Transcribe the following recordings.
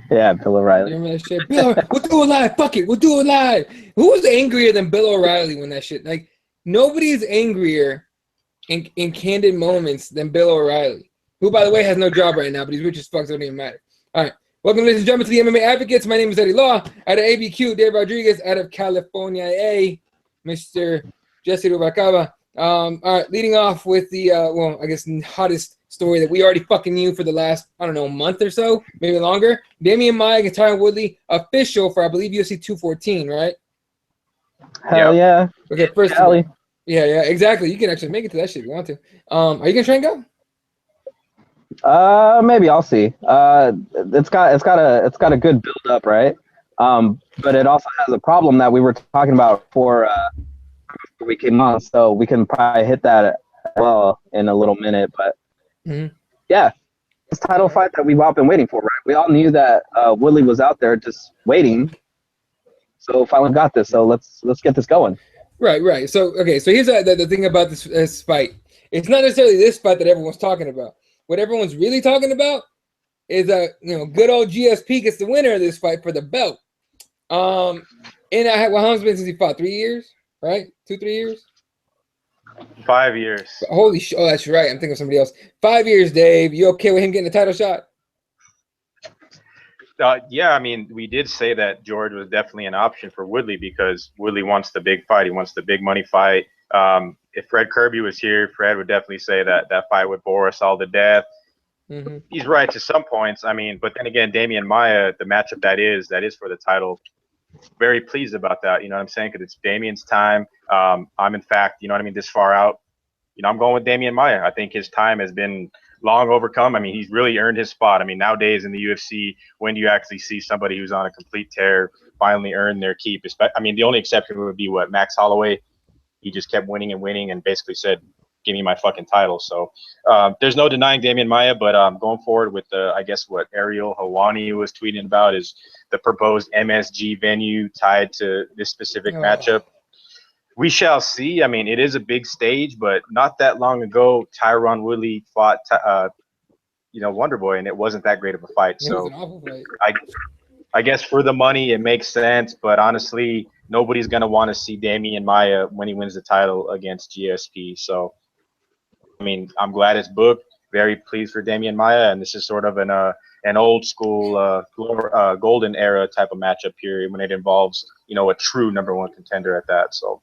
Yeah, Bill O'Reilly. You remember that shit? Bill, we'll do it live. Fuck it, we'll do it live. Who was angrier than Bill O'Reilly when that shit? Like nobody is angrier in candid moments than Bill O'Reilly, who by the way has no job right now, but he's rich as fuck, so it don't even matter. All right. Welcome, ladies and gentlemen, to the MMA Advocates. My name is Eddie Law. Out of ABQ, Dave Rodriguez. Out of California, Mr. Jesse Rubalcaba. All right, leading off with the, well, I guess hottest story that we already fucking knew for the last, I don't know, month or so, maybe longer. Damian Maia and Tyron Woodley, official for, I believe, UFC 214, right? Hell yeah. Okay, first of all. Yeah, exactly. You can actually make it to that shit if you want to. Are you going to try and go? Maybe I'll see. It's got a good build up, right? But it also has a problem that we were talking about before we came on, so we can probably hit that as well in a little minute. But yeah, this title fight that we've all been waiting for, right? We all knew that Woodley was out there just waiting, so finally got this. So let's get this going. Right. So okay, so here's the thing about this fight. It's not necessarily this fight that everyone's talking about. What everyone's really talking about is good old GSP gets the winner of this fight for the belt. And how long's it been since he fought? 3 years, right? 2-3 years? 5 years. Holy shit! Oh, that's right. I'm thinking of somebody else. 5 years, Dave. You okay with him getting a title shot? Yeah, I mean, we did say that George was definitely an option for Woodley because Woodley wants the big fight. He wants the big money fight. If Fred Kirby was here, Fred would definitely say that fight would bore us all to death. He's right to some points. I mean, but then again, Damian Maia, the matchup that is for the title, very pleased about that. You know what I'm saying? Because it's Damian's time. I'm in fact, you know what I mean, this far out. You know, I'm going with Damian Maia. I think his time has been long overcome. I mean, he's really earned his spot. I mean, nowadays in the UFC, when do you actually see somebody who's on a complete tear finally earn their keep? I mean, the only exception would be Max Holloway. He just kept winning and basically said, give me my fucking title. So there's no denying Damian Maia, but going forward with I guess what Ariel Helwani was tweeting about is the proposed MSG venue tied to this specific matchup. We shall see. I mean, it is a big stage, but not that long ago, Tyron Woodley fought, Wonder Boy, and it wasn't that great of a fight. So It was an awful fight. I guess for the money, it makes sense. But honestly, nobody's going to want to see Damian Maia when he wins the title against GSP. So, I mean, I'm glad it's booked. Very pleased for Damian Maia. And this is sort of an old school golden era type of matchup period when it involves, a true #1 contender at that. So.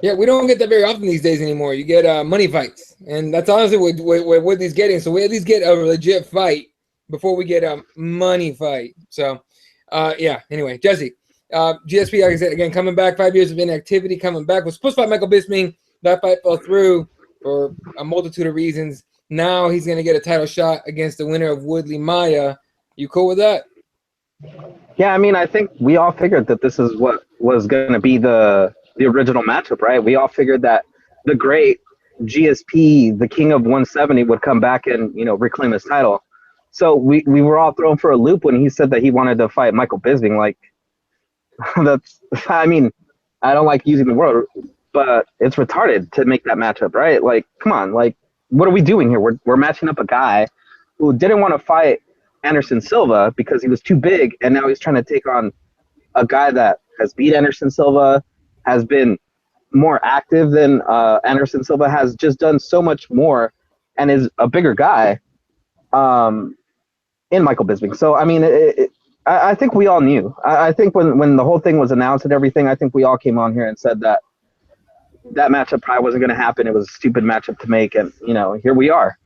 Yeah, we don't get that very often these days anymore. You get money fights, and that's honestly what Woodley's getting. So we at least get a legit fight before we get a money fight. So, yeah. Anyway, Jesse, GSP, like I said, again, coming back, 5 years of inactivity, coming back. Was supposed to fight Michael Bisping. That fight fell through for a multitude of reasons. Now he's going to get a title shot against the winner of Woodley Maia. You cool with that? Yeah, I mean, I think we all figured that this is what was going to be the original matchup, right? We all figured that the great GSP, the king of 170, would come back and, reclaim his title. So we were all thrown for a loop when he said that he wanted to fight Michael Bisping. Like, I mean, I don't like using the word, but it's retarded to make that matchup, right? Like, come on, like, what are we doing here? We're matching up a guy who didn't want to fight Anderson Silva because he was too big, and now he's trying to take on a guy that has beat Anderson Silva, has been more active than Anderson Silva, has just done so much more, and is a bigger guy in Michael Bisping. So, I mean, I think we all knew. I think when the whole thing was announced and everything, I think we all came on here and said that matchup probably wasn't going to happen. It was a stupid matchup to make, and, here we are.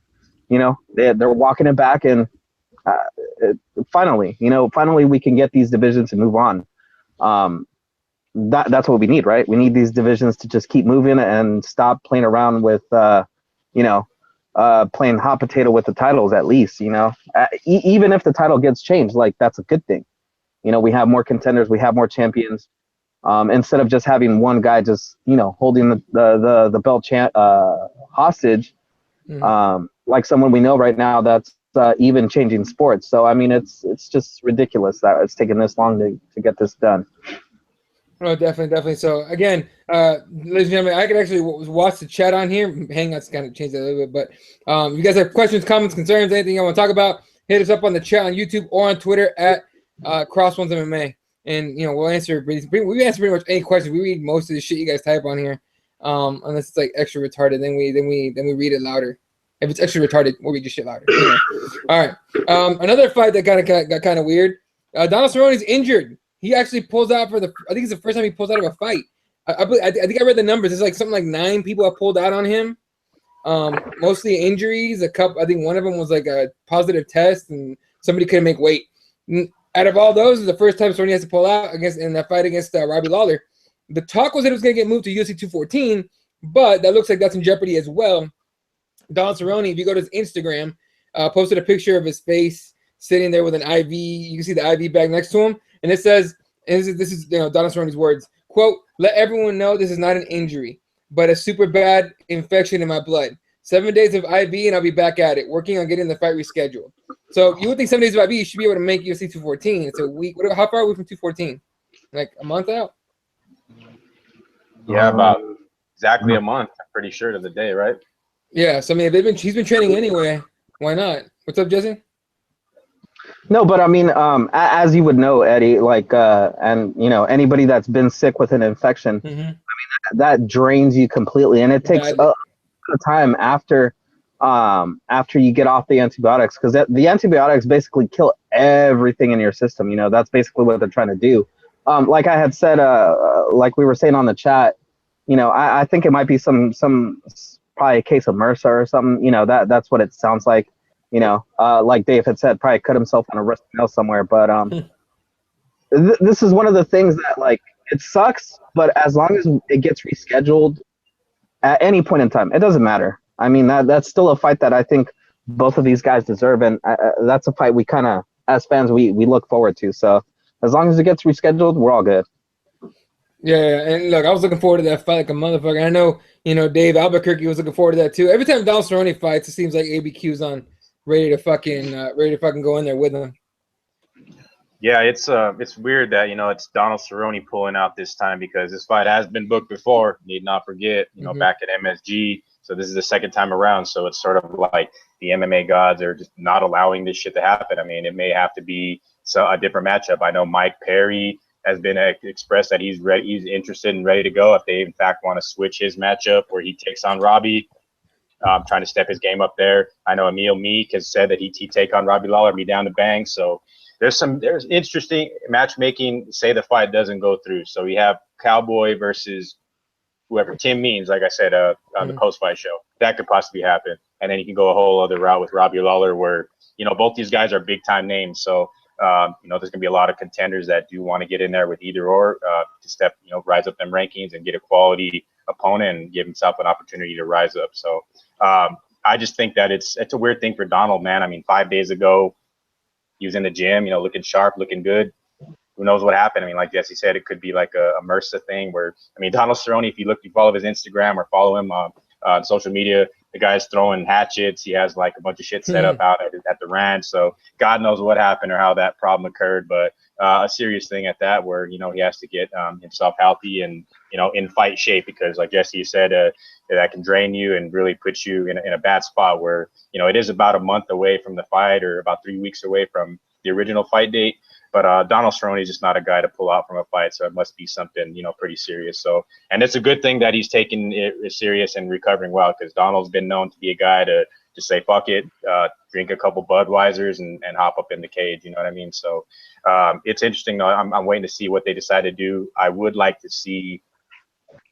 They're walking it back, and finally we can get these divisions and move on. That's what we need, right? We need these divisions to just keep moving and stop playing around with, playing hot potato with the titles at least, even if the title gets changed, like, that's a good thing. We have more contenders, we have more champions, instead of just having one guy just, holding the belt hostage, like someone we know right now that's even changing sports. So, I mean, it's just ridiculous that it's taken this long to get this done. Oh, definitely. So again, ladies and gentlemen, I can actually watch the chat on here. Hangouts kind of changed that a little bit, but if you guys have questions, comments, concerns, anything you want to talk about, hit us up on the chat on YouTube or on Twitter at CrossBonesMMA. And, you know, we'll answer. We answer pretty much any questions. We read most of the shit you guys type on here, unless it's like extra retarded. Then we read it louder. If it's extra retarded, we'll read your shit louder. Anyway. All right. Another fight that got kind of weird. Donald Cerrone's injured. He actually pulls out I think it's the first time he pulls out of a fight. I think I read the numbers. It's like something like 9 people have pulled out on him. Mostly injuries. I think one of them was like a positive test, and somebody couldn't make weight. Out of all those, it's the first time Cerrone has to pull out in that fight against Robbie Lawler. The talk was that it was going to get moved to UFC 214, but that looks like that's in jeopardy as well. Donald Cerrone, if you go to his Instagram, posted a picture of his face sitting there with an IV. You can see the IV bag next to him, and it says, and this is Donald Cerrone's words, quote, "Let everyone know this is not an injury, but a super bad infection in my blood. 7 days of IV, and I'll be back at it, working on getting the fight rescheduled." So you would think 7 days of IV, you should be able to make UFC 214. It's a week. How far are we from 214? Like a month out? Yeah, about exactly a month. I'm pretty sure to the day, right? Yeah. So I mean, he's been training anyway. Why not? What's up, Jesse? No, but I mean, as you would know, Eddie, like, and you know, anybody that's been sick with an infection, I mean, that drains you completely, and it takes a time after you get off the antibiotics, because the antibiotics basically kill everything in your system. You know, that's basically what they're trying to do. Like I had said, like we were saying on the chat, you know, I think it might be some probably a case of MRSA or something. You know, that's what it sounds like. You know, like Dave had said, probably cut himself on a wrist nail somewhere. But this is one of the things that, like, it sucks, but as long as it gets rescheduled at any point in time, it doesn't matter. I mean, that's still a fight that I think both of these guys deserve, and that's a fight we kind of, as fans, we look forward to. So as long as it gets rescheduled, we're all good. Yeah, and look, I was looking forward to that fight like a motherfucker. I know, you know, Dave Albuquerque was looking forward to that too. Every time Donald Cerrone fights, it seems like ABQ's on, ready to fucking go in there with him. Yeah, it's weird that, you know, it's Donald Cerrone pulling out this time, because this fight has been booked before. Need not forget, you know, back at MSG. So this is the second time around. So it's sort of like the MMA gods are just not allowing this shit to happen. I mean, it may have to be a different matchup. I know Mike Perry has been expressed that he's ready, he's interested and ready to go if they in fact want to switch his matchup where he takes on Robbie. Trying to step his game up there. I know Emil Meek has said that he'd take on Robbie Lawler, be down to bang. So there's interesting matchmaking. Say the fight doesn't go through, so we have Cowboy versus whoever Tim Means, like I said, on the post-fight show. That could possibly happen, and then you can go a whole other route with Robbie Lawler, where, you know, both these guys are big-time names. So you know, there's gonna be a lot of contenders that do want to get in there with either or to step, you know, rise up them rankings and get a quality opponent and give himself an opportunity to rise up. So I just think that it's a weird thing for Donald, man. I mean, 5 days ago, he was in the gym, you know, looking sharp, looking good. Who knows what happened? I mean, like Jesse said, it could be like a MRSA thing where, I mean, Donald Cerrone, if you follow his Instagram or follow him on social media, the guy's throwing hatchets. He has like a bunch of shit set up out at the ranch. So God knows what happened or how that problem occurred, but a serious thing at that, where, you know, he has to get himself healthy and, you know, in fight shape, because like Jesse said, that can drain you and really put you in a bad spot where, you know, it is about a month away from the fight, or about 3 weeks away from the original fight date. But Donald Cerrone is just not a guy to pull out from a fight, so it must be something, you know, pretty serious. So, and it's a good thing that he's taking it serious and recovering well, because Donald's been known to be a guy to just say fuck it, drink a couple Budweisers and hop up in the cage. You know what I mean? So it's interesting though. I'm waiting to see what they decide to do. I would like to see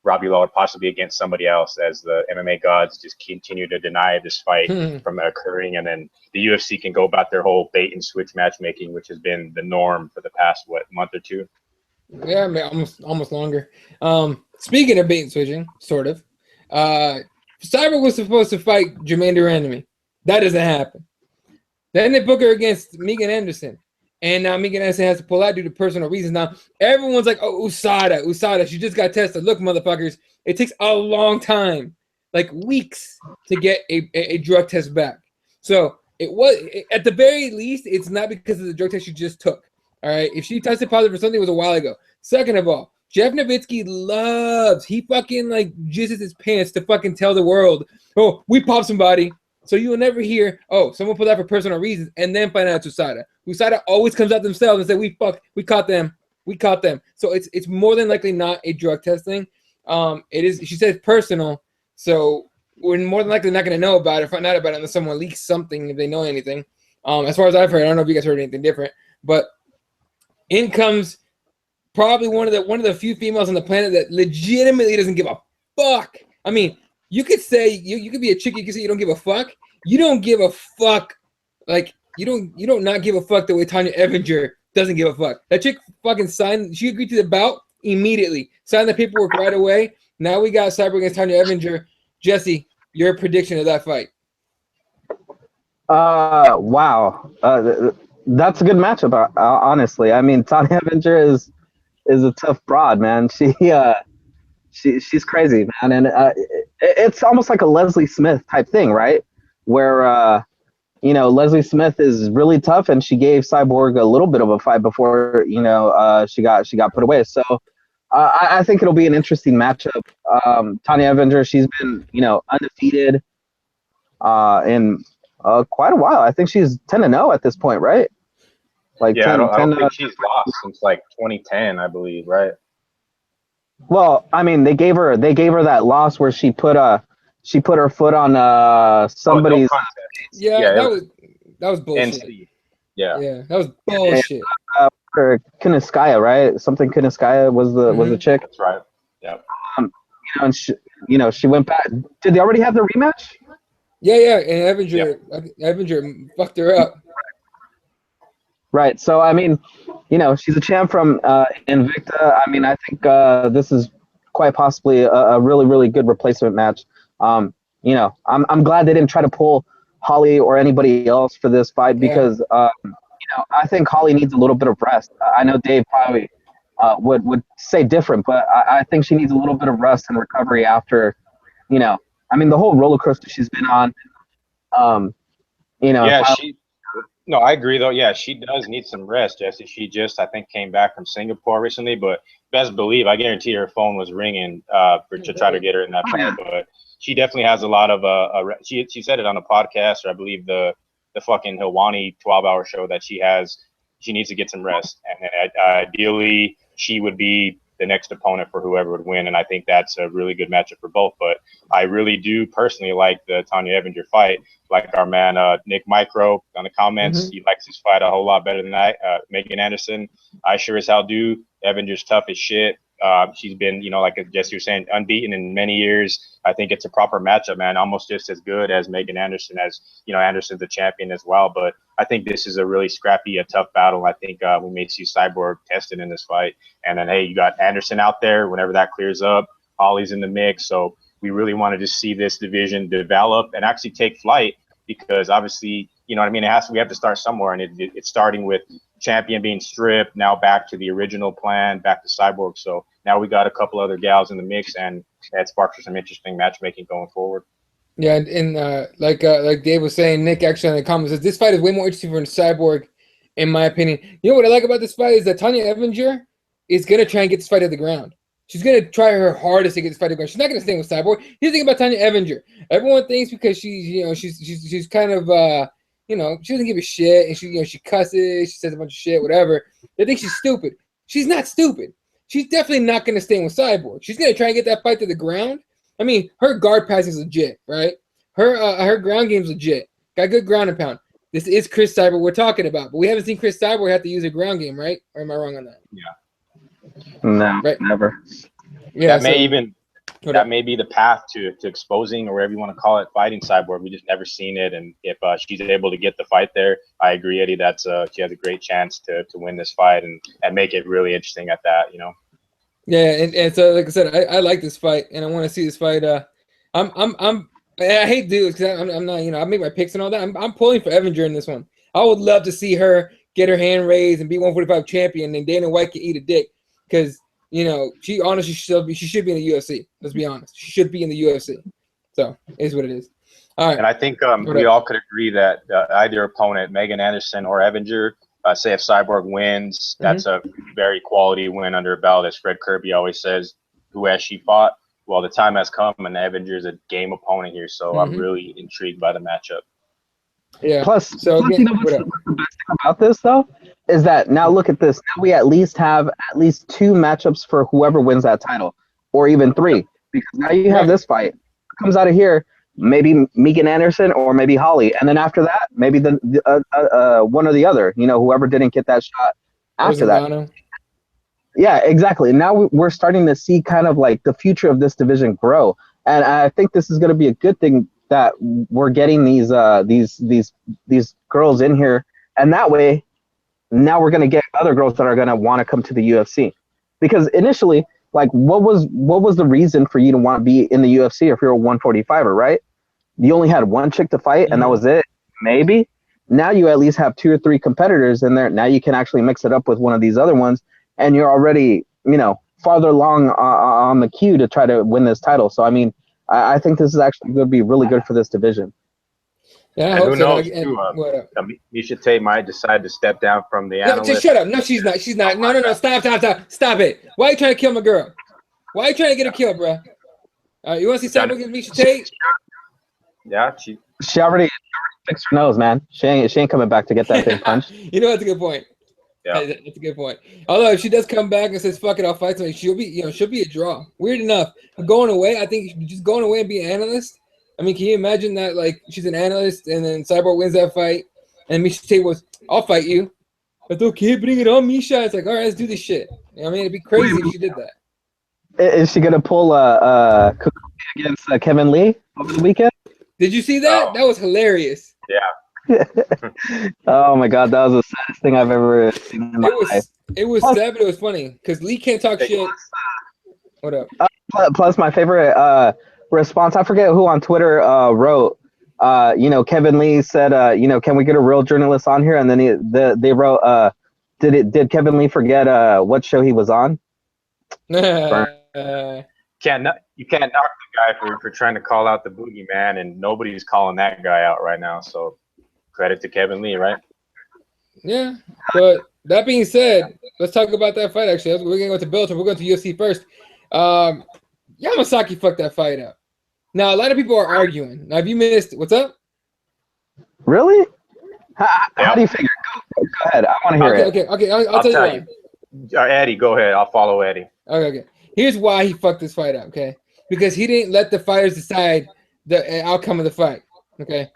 Robbie Lawler possibly against somebody else, as the MMA gods just continue to deny this fight from occurring, and then the UFC can go about their whole bait and switch matchmaking, which has been the norm for the past month or two. Yeah, almost longer. Speaking of bait and switching, sort of. Cyborg was supposed to fight Jermaine Durandamy. That doesn't happen. Then they book her against Megan Anderson. And now Megan Anderson has to pull out due to personal reasons. Now, everyone's like, oh, USADA, she just got tested. Look, motherfuckers, it takes a long time, like weeks, to get a drug test back. So at the very least, it's not because of the drug test she just took. All right, if she tested positive for something, it was a while ago. Second of all, Jeff Nowitzki he fucking like jizzes his pants to fucking tell the world, oh, we popped somebody. So you will never hear, oh, someone put that for personal reasons, and then find out it's USADA. USADA always comes out themselves and say, we caught them. So it's more than likely not a drug testing. It is. She said personal, so we're more than likely not going to know about it, find out about it unless someone leaks something if they know anything. As far as I've heard, I don't know if you guys heard anything different, but in comes probably one of the few females on the planet that legitimately doesn't give a fuck. I mean, you could say you could be a chick, you could say you don't give a fuck. You don't give a fuck, like you don't not give a fuck the way Tonya Evinger doesn't give a fuck. That chick fucking signed. She agreed to the bout immediately. Signed the paperwork right away. Now we got Cyborg against Tonya Evinger. Jesse, your prediction of that fight? Wow. That's a good matchup. Honestly, I mean, Tonya Evinger is a tough broad, man. She's crazy, man, and it's almost like a Leslie Smith type thing, right? Where Leslie Smith is really tough, and she gave Cyborg a little bit of a fight before she got put away. So I think it'll be an interesting matchup. Tonya Evinger, she's been undefeated in quite a while. I think she's 10-0 at this point, right? Like yeah, I don't think she's lost since like 2010, I believe, right? Well, I mean, they gave her that loss where she put her foot on somebody's. That was bullshit. NC. Yeah, that was bullshit. Kuniskaya, right? Something Kuniskaya was the chick. That's right. Yeah. And she went back. Did they already have the rematch? Yeah, and Evinger fucked her up. Right. So I mean, she's a champ from Invicta. I mean, I think this is quite possibly a really, really good replacement match. I'm glad they didn't try to pull Holly or anybody else for this fight because I think Holly needs a little bit of rest. I know Dave probably would say different, but I think she needs a little bit of rest and recovery after, I mean, the whole roller coaster she's been on. No, I agree though. Yeah, she does need some rest, Jesse. She just, I think, came back from Singapore recently, but best believe, I guarantee her phone was ringing to try to get her in that fight. But she definitely has a lot of she said it on a podcast, or I believe the fucking Hilwani 12-hour show that she has. She needs to get some rest, and ideally she would be the next opponent for whoever would win, and I think that's a really good matchup for both. But I really do personally like the Tonya Evinger fight. Like our man Nick Micro on the comments, he likes this fight a whole lot better than Megan Anderson. I sure as hell do. Evinger's tough as shit. She's been, like Jesse was saying, unbeaten in many years. I think it's a proper matchup, man. Almost just as good as Megan Anderson, as Anderson's the champion as well. But I think this is a really scrappy, a tough battle. I think we may see Cyborg tested in this fight. And then, hey, you got Anderson out there. Whenever that clears up, Holly's in the mix. So we really want to just see this division develop and actually take flight, because obviously, we have to start somewhere, and it's starting with champion being stripped, now back to the original plan, back to Cyborg. So now we got a couple other gals in the mix, and that sparks for some interesting matchmaking going forward. Yeah, and like Dave was saying, Nick actually in the comments says this fight is way more interesting for Cyborg, in my opinion. You know what I like about this fight is that Tonya Evinger is gonna try and get this fight to the ground. She's gonna try her hardest to get this fight to the ground. She's not gonna stay with Cyborg. Here's the thing about Tonya Evinger. Everyone thinks because she's kind of she doesn't give a shit, and she cusses, she says a bunch of shit, whatever. They think she's stupid. She's not stupid. She's definitely not gonna stay with Cyborg. She's gonna try and get that fight to the ground. I mean, her guard passing is legit, right? Her ground game's legit. Got good ground and pound. This is Cris Cyborg we're talking about, but we haven't seen Cris Cyborg have to use her ground game, right? Or am I wrong on that? Yeah. No, right. Never. Yeah, that may be the path to exposing, or whatever you want to call it, fighting Cyborg. We just never seen it, and if she's able to get the fight there, I agree, Eddie. She has a great chance to win this fight and make it really interesting at that. Yeah, and so like I said, I like this fight, and I want to see this fight. I hate dudes because I'm not, I make my picks and all that. I'm pulling for Evinger in this one. I would love to see her get her hand raised and be 145 champion, and Dana White can eat a dick because she honestly should be in the UFC. Let's be honest, she should be in the UFC. So it is what it is. All right, and I think we all could agree that either opponent, Megan Anderson or Evinger, say if Cyborg wins, that's a very quality win under her belt, as Fred Kirby always says. Who has she fought? well, the time has come, and Evinger is a game opponent here, so I'm really intrigued by the matchup. Yeah. Plus, Again, you know what's the best thing about this though is that now look at this. Now we at least have at least 2 matchups for whoever wins that title, or even 3, because now you have this fight comes out of here. Maybe Megan Anderson or maybe Holly, and then after that, maybe the one or the other. You know, whoever didn't get that shot after that. Yeah, exactly. Now we're starting to see kind of like the future of this division grow, and I think this is going to be a good thing that we're getting these girls in here, and that way, now we're going to get other girls that are going to want to come to the UFC, because initially, like, what was the reason for you to want to be in the UFC if you're a 145er, right? You only had one chick to fight, and that was it. Maybe now you at least have 2 or 3 competitors in there. Now you can actually mix it up with one of these other ones, and you're already, you know, farther along on the queue to try to win this title. So I mean, I think this is actually going to be really good for this division. Yeah, and who knows, too, Miesha Tate might decide to step down from the analyst. Just shut up. No, she's not. She's not. No. Stop it. Why are you trying to kill my girl? Why are you trying to get her killed, bro? You want to see Cyborg against Miesha Tate? Yeah, she already fixed her nose, man. She ain't coming back to get that big punch. You know, that's a good point. Yeah, that's a good point. Although if she does come back and says "fuck it, I'll fight somebody," she'll be a draw. Weird enough, going away. I think just going away and being an analyst. I mean, can you imagine that? Like, she's an analyst, and then Cyborg wins that fight, and Miesha Tate was, "I'll fight you." But okay, bring it on, Miesha. It's like, all right, let's do this shit. You know what I mean, it'd be crazy if she did that. Is she gonna pull against Kevin Lee over the weekend? Did you see that? Oh. That was hilarious. Yeah. Oh my god, that was the saddest thing I've ever seen in my life. It was sad, but it was funny because Lee can't talk shit. What up? Plus, my favorite response, I forget who on Twitter wrote, you know, Kevin Lee said, you know, can we get a real journalist on here? And then they wrote, did Kevin Lee forget what show he was on? You can't knock the guy for trying to call out the boogeyman, and nobody's calling that guy out right now. So credit to Kevin Lee, right? Yeah, but that being said, let's talk about that fight. Actually, we're gonna go to Bellator. We're going to UFC first. Yamasaki fucked that fight up. Now a lot of people are arguing. Now, have you missed? What's up? Really? How do you figure? Go ahead. I want to hear it. Okay. I'll tell you. Eddie, go ahead. I'll follow Eddie. Okay. Here's why he fucked this fight up. Okay, because he didn't let the fighters decide the outcome of the fight. Okay.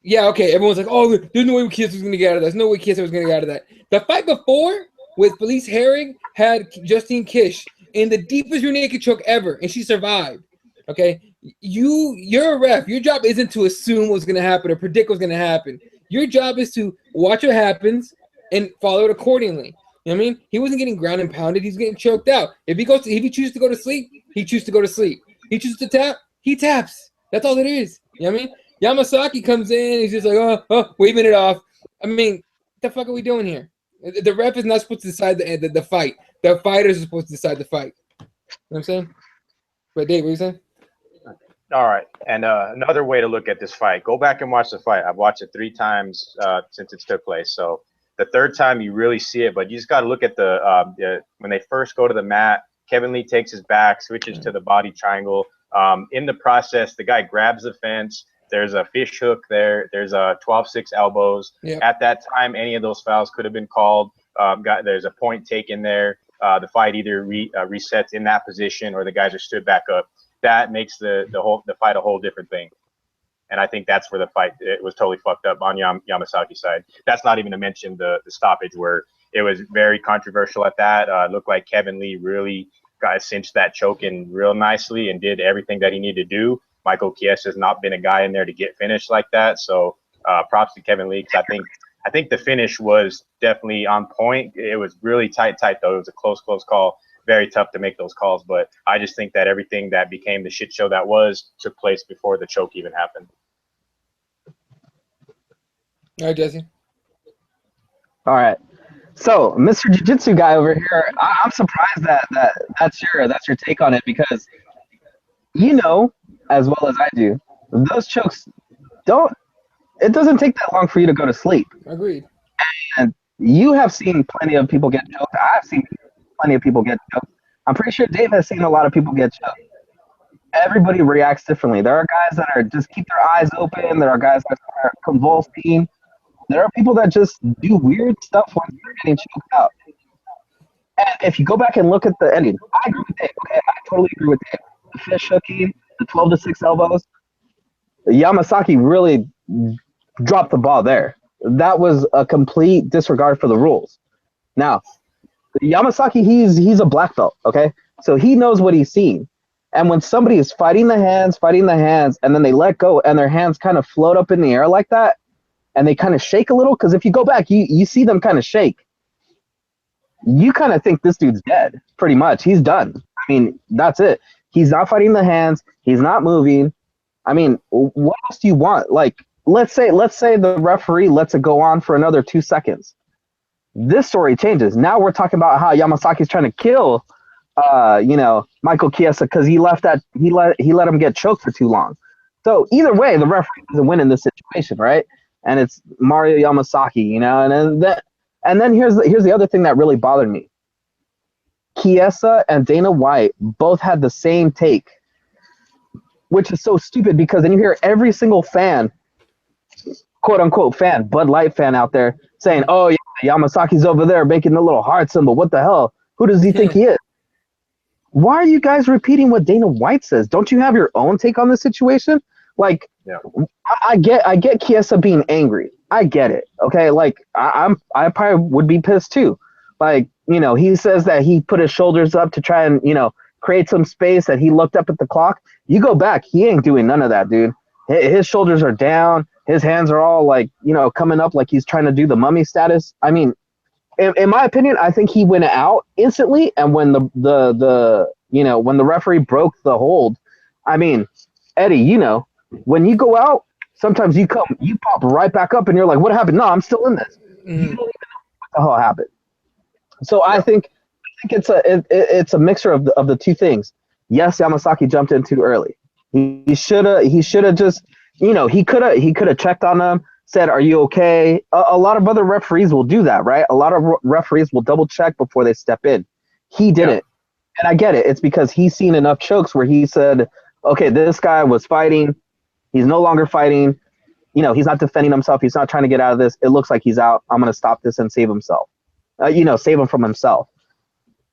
Yeah. Okay. Everyone's like, "Oh, there's no way Kiss was gonna get out of that. There's no way Kiss was gonna get out of that." The fight before with Felice Herrig had Justine Kish in the deepest rear naked choke ever, and she survived. Okay. You're a ref. Your job isn't to assume what's gonna happen or predict what's gonna happen. Your job is to watch what happens and follow it accordingly. You know what I mean? He wasn't getting ground and pounded. He's getting choked out. If he chooses to go to sleep, he chooses to go to sleep. He chooses to tap, he taps. That's all it is. You know what I mean? Yamasaki comes in. He's just like, oh, waving it off. I mean, what the fuck are we doing here? The ref is not supposed to decide the fight. The fighters are supposed to decide the fight. You know what I'm saying? But Dave, what are you saying? All right. And another way to look at this fight, go back and watch the fight. I've watched it 3 times since it took place. So the third time you really see it, but you just got to look at the when they first go to the mat, Kevin Lee takes his back, switches to the body triangle. In the process, the guy grabs the fence. There's a fish hook there. There's a 12-6 elbows. Yep. At that time, any of those fouls could have been called. There's a point taken there. The fight either resets in that position or the guys are stood back up. That makes the fight a whole different thing. And I think that's where the fight it was totally fucked up on Yamasaki's side. That's not even to mention the stoppage where it was very controversial at that. It looked like Kevin Lee really cinched that choke in real nicely and did everything that he needed to do. Michael Chiesa has not been a guy in there to get finished like that. So props to Kevin Lee, because I think the finish was definitely on point. It was really tight though. It was a close call. Very tough to make those calls, but I just think that everything that became the shit show that took place before the choke even happened. All right, Jesse. All right. So, Mr. Jiu-Jitsu guy over here, I'm surprised that that's your take on it, because you know as well as I do, those chokes it doesn't take that long for you to go to sleep. Agreed. And you have seen plenty of people get choked. I've seen plenty of people get choked. I'm pretty sure Dave has seen a lot of people get choked. everybody reacts differently. There are guys that are just keep their eyes open. There are guys that are convulsing. There are people that just do weird stuff when they're getting choked out. And if you go back and look at the ending, I agree with Dave. Okay, I totally agree with Dave. The fish hooking, the 12-6 elbows. Yamasaki really dropped the ball there. That was a complete disregard for the rules. Now, Yamasaki, he's a black belt, okay? So he knows what he's seeing. And when somebody is fighting the hands, and then they let go and their hands kind of float up in the air like that, and they kind of shake a little, because if you go back, you see them kind of shake. You kind of think this dude's dead, pretty much. He's done. I mean, that's it. He's not fighting the hands. He's not moving. I mean, what else do you want? Like, let's say the referee lets it go on for another 2 seconds. This story changes. Now we're talking about how Yamasaki's trying to kill, Michael Chiesa because he let him get choked for too long. So either way, the referee doesn't win in this situation, right? And it's Mario Yamasaki, and then here's the other thing that really bothered me. Chiesa and Dana White both had the same take, which is so stupid because then you hear every single fan, quote unquote fan, Bud Light fan out there saying, "Oh yeah, Yamasaki's over there making the little heart symbol. What the hell? Who does he think he is?" Why are you guys repeating what Dana White says? Don't you have your own take on the situation? Like, yeah. I get Chiesa being angry. I get it. Okay, like I probably would be pissed too. Like, he says that he put his shoulders up to try and create some space. That he looked up at the clock. You go back, he ain't doing none of that, dude. His shoulders are down. His hands are all like coming up like he's trying to do the mummy status. I mean, in my opinion, I think he went out instantly. And when when the referee broke the hold, I mean, Eddie, when you go out, sometimes you pop right back up and you're like, what happened? No, I'm still in this. You don't even know what the hell happened. So I think it's a mixture of the two things. Yes, Yamasaki jumped in too early. He should have just, he could have checked on them, said, "Are you okay?" A lot of other referees will do that, right? A lot of referees will double check before they step in. He didn't. And I get it. It's because he's seen enough chokes where he said, okay, this guy was fighting. He's no longer fighting. He's not defending himself. He's not trying to get out of this. It looks like he's out. I'm going to stop this and save himself. Save him from himself.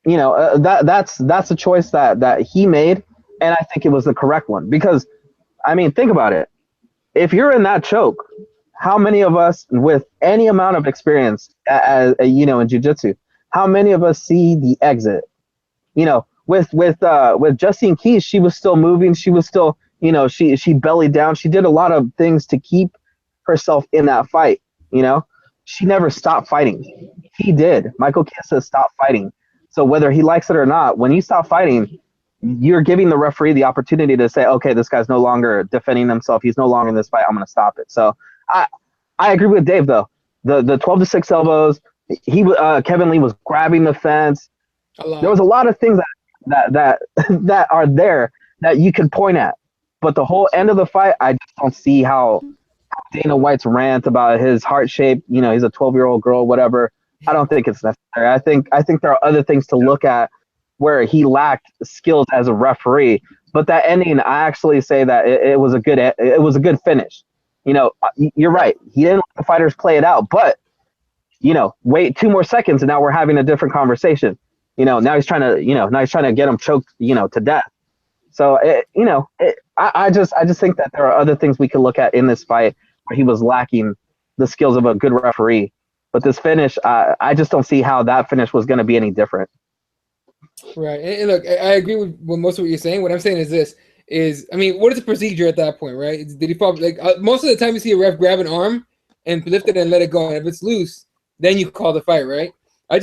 That's a choice that he made, and I think it was the correct one. Because, I mean, think about it. If you're in that choke, how many of us with any amount of experience, in jiu-jitsu, how many of us see the exit? With Justine Keys, she was still moving. She was still, she bellied down. She did a lot of things to keep herself in that fight. She never stopped fighting. He did. Michael Chiesa stopped fighting. So whether he likes it or not, when you stop fighting, you're giving the referee the opportunity to say, okay, this guy's no longer defending himself. He's no longer in this fight. I'm going to stop it. So I agree with Dave, though. The 12-6 elbows, Kevin Lee was grabbing the fence. There was a lot of things that are there that you can point at. But the whole end of the fight, I just don't see how Dana White's rant about his heart shape, he's a 12-year-old girl, whatever. I don't think it's necessary. I think there are other things to look at where he lacked skills as a referee. But that ending, I actually say that it was a good finish. You're right. He didn't let the fighters play it out, but wait 2 more seconds and now we're having a different conversation. Now he's trying to get him choked, to death. So I just think that there are other things we could look at in this fight where he was lacking the skills of a good referee. But this finish, I just don't see how that finish was going to be any different. Right. And look, I agree with most of what you're saying. What I'm saying is this. What is the procedure at that point, right? Did he fall? Most of the time you see a ref grab an arm and lift it and let it go. And if it's loose, then you call the fight, right? I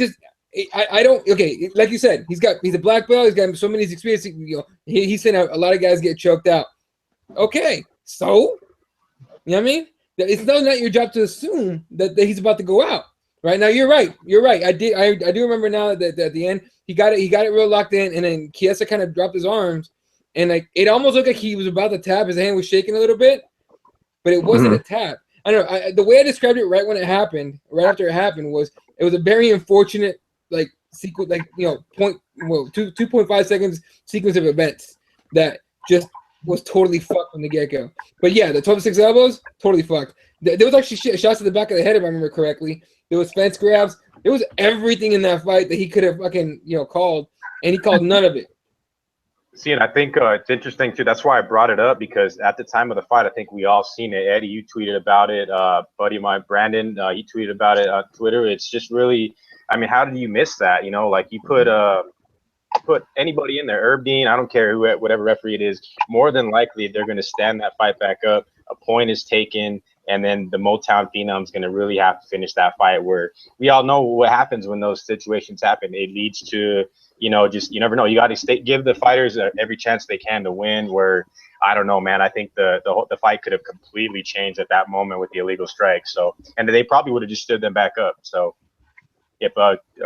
don't. Okay, like you said, he's a black belt. He's got so many experience. He's seen a lot of guys get choked out. Okay, so what I mean? It's not your job to assume that he's about to go out. Right now, you're right. I do remember now that at the end he got it real locked in, and then Chiesa kind of dropped his arms, and it almost looked like he was about to tap. His hand was shaking a little bit, but it wasn't a tap. I don't know. The way I described it right after it happened, was it was a very unfortunate sequence, 2.5 seconds sequence of events that just was totally fucked from the get-go. But yeah, the 12-6 elbows, totally fucked. There was actually shots to the back of the head, if I remember correctly. There was fence grabs. There was everything in that fight that he could have fucking, called, and he called none of it. See, and I think it's interesting too. That's why I brought it up, because at the time of the fight, I think we all seen it. Eddie, you tweeted about it. Buddy of mine, Brandon, he tweeted about it on Twitter. It's just really, I mean, how did you miss that? Like you put anybody in there, Herb Dean, I don't care whatever referee it is, more than likely they're going to stand that fight back up. A point is taken, and then the Motown Phenom's going to really have to finish that fight, where we all know what happens when those situations happen. It leads to, just, you never know. You got to give the fighters every chance they can to win, where, I don't know, man, I think the fight could have completely changed at that moment with the illegal strike. So, and they probably would have just stood them back up. So, if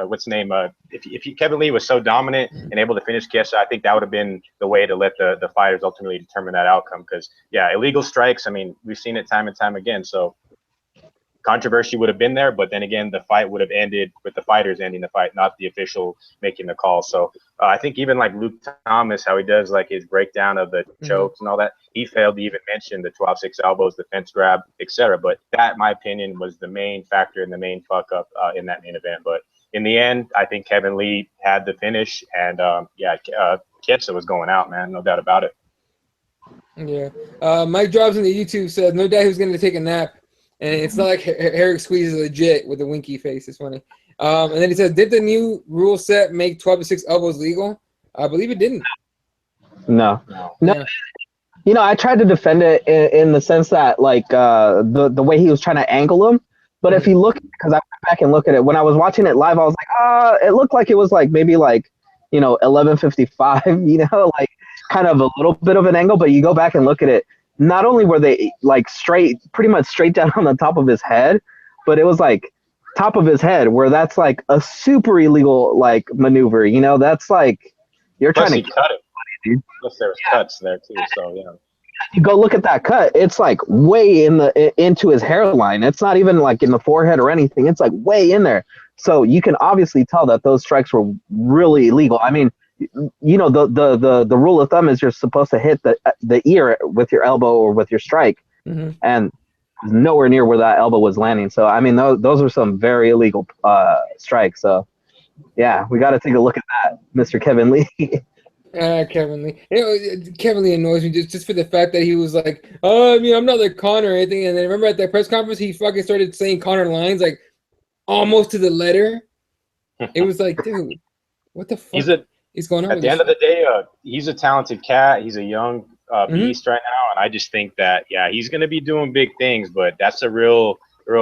what's the name? If Kevin Lee was so dominant and able to finish Chiesa, I think that would have been the way to let the fighters ultimately determine that outcome. Because yeah, illegal strikes, I mean, we've seen it time and time again. So controversy would have been there, but then again, the fight would have ended with the fighters ending the fight, not the official making the call. So I think even like Luke Thomas, how he does like his breakdown of the chokes and all that, he failed to even mention the 12-6 elbows, the fence grab, etc. But that, in my opinion, was the main factor and the main fuck up in that main event. But in the end, I think Kevin Lee had the finish, and Chiesa was going out, man, no doubt about it. Yeah. Mike Drops in the YouTube said, no doubt he was going to take a nap. And it's not like Herrick Squeeze is legit with a winky face. It's funny. And then he said, did the new rule set make 12-6 elbows legal? I believe it didn't. No. Yeah. I tried to defend it in the sense that, like, the way he was trying to angle him. But if you look, because I went back and look at it, when I was watching it live, I was like, it looked like it was like maybe like, 11:55, like kind of a little bit of an angle. But you go back and look at it. Not only were they like pretty much straight down on the top of his head, but it was like top of his head, where that's like a super illegal like maneuver. That's like you're Plus trying to cut it. Dude. Plus there was cuts there too. So yeah. You go look at that cut. It's like way into his hairline. It's not even like in the forehead or anything. It's like way in there. So you can obviously tell that those strikes were really illegal. I mean, the rule of thumb is you're supposed to hit the ear with your elbow or with your strike, and nowhere near where that elbow was landing. So I mean, those are some very illegal strikes. So yeah, we got to take a look at that, Mr. Kevin Lee. Kevin Lee. Kevin Lee annoys me just for the fact that he was like, I'm not like Connor or anything. And then remember at that press conference, he fucking started saying Connor lines like almost to the letter. It was like, dude, what the fuck? He's going on at the end of the day, he's a talented cat. He's a young beast right now, and I just think that he's going to be doing big things. But that's a real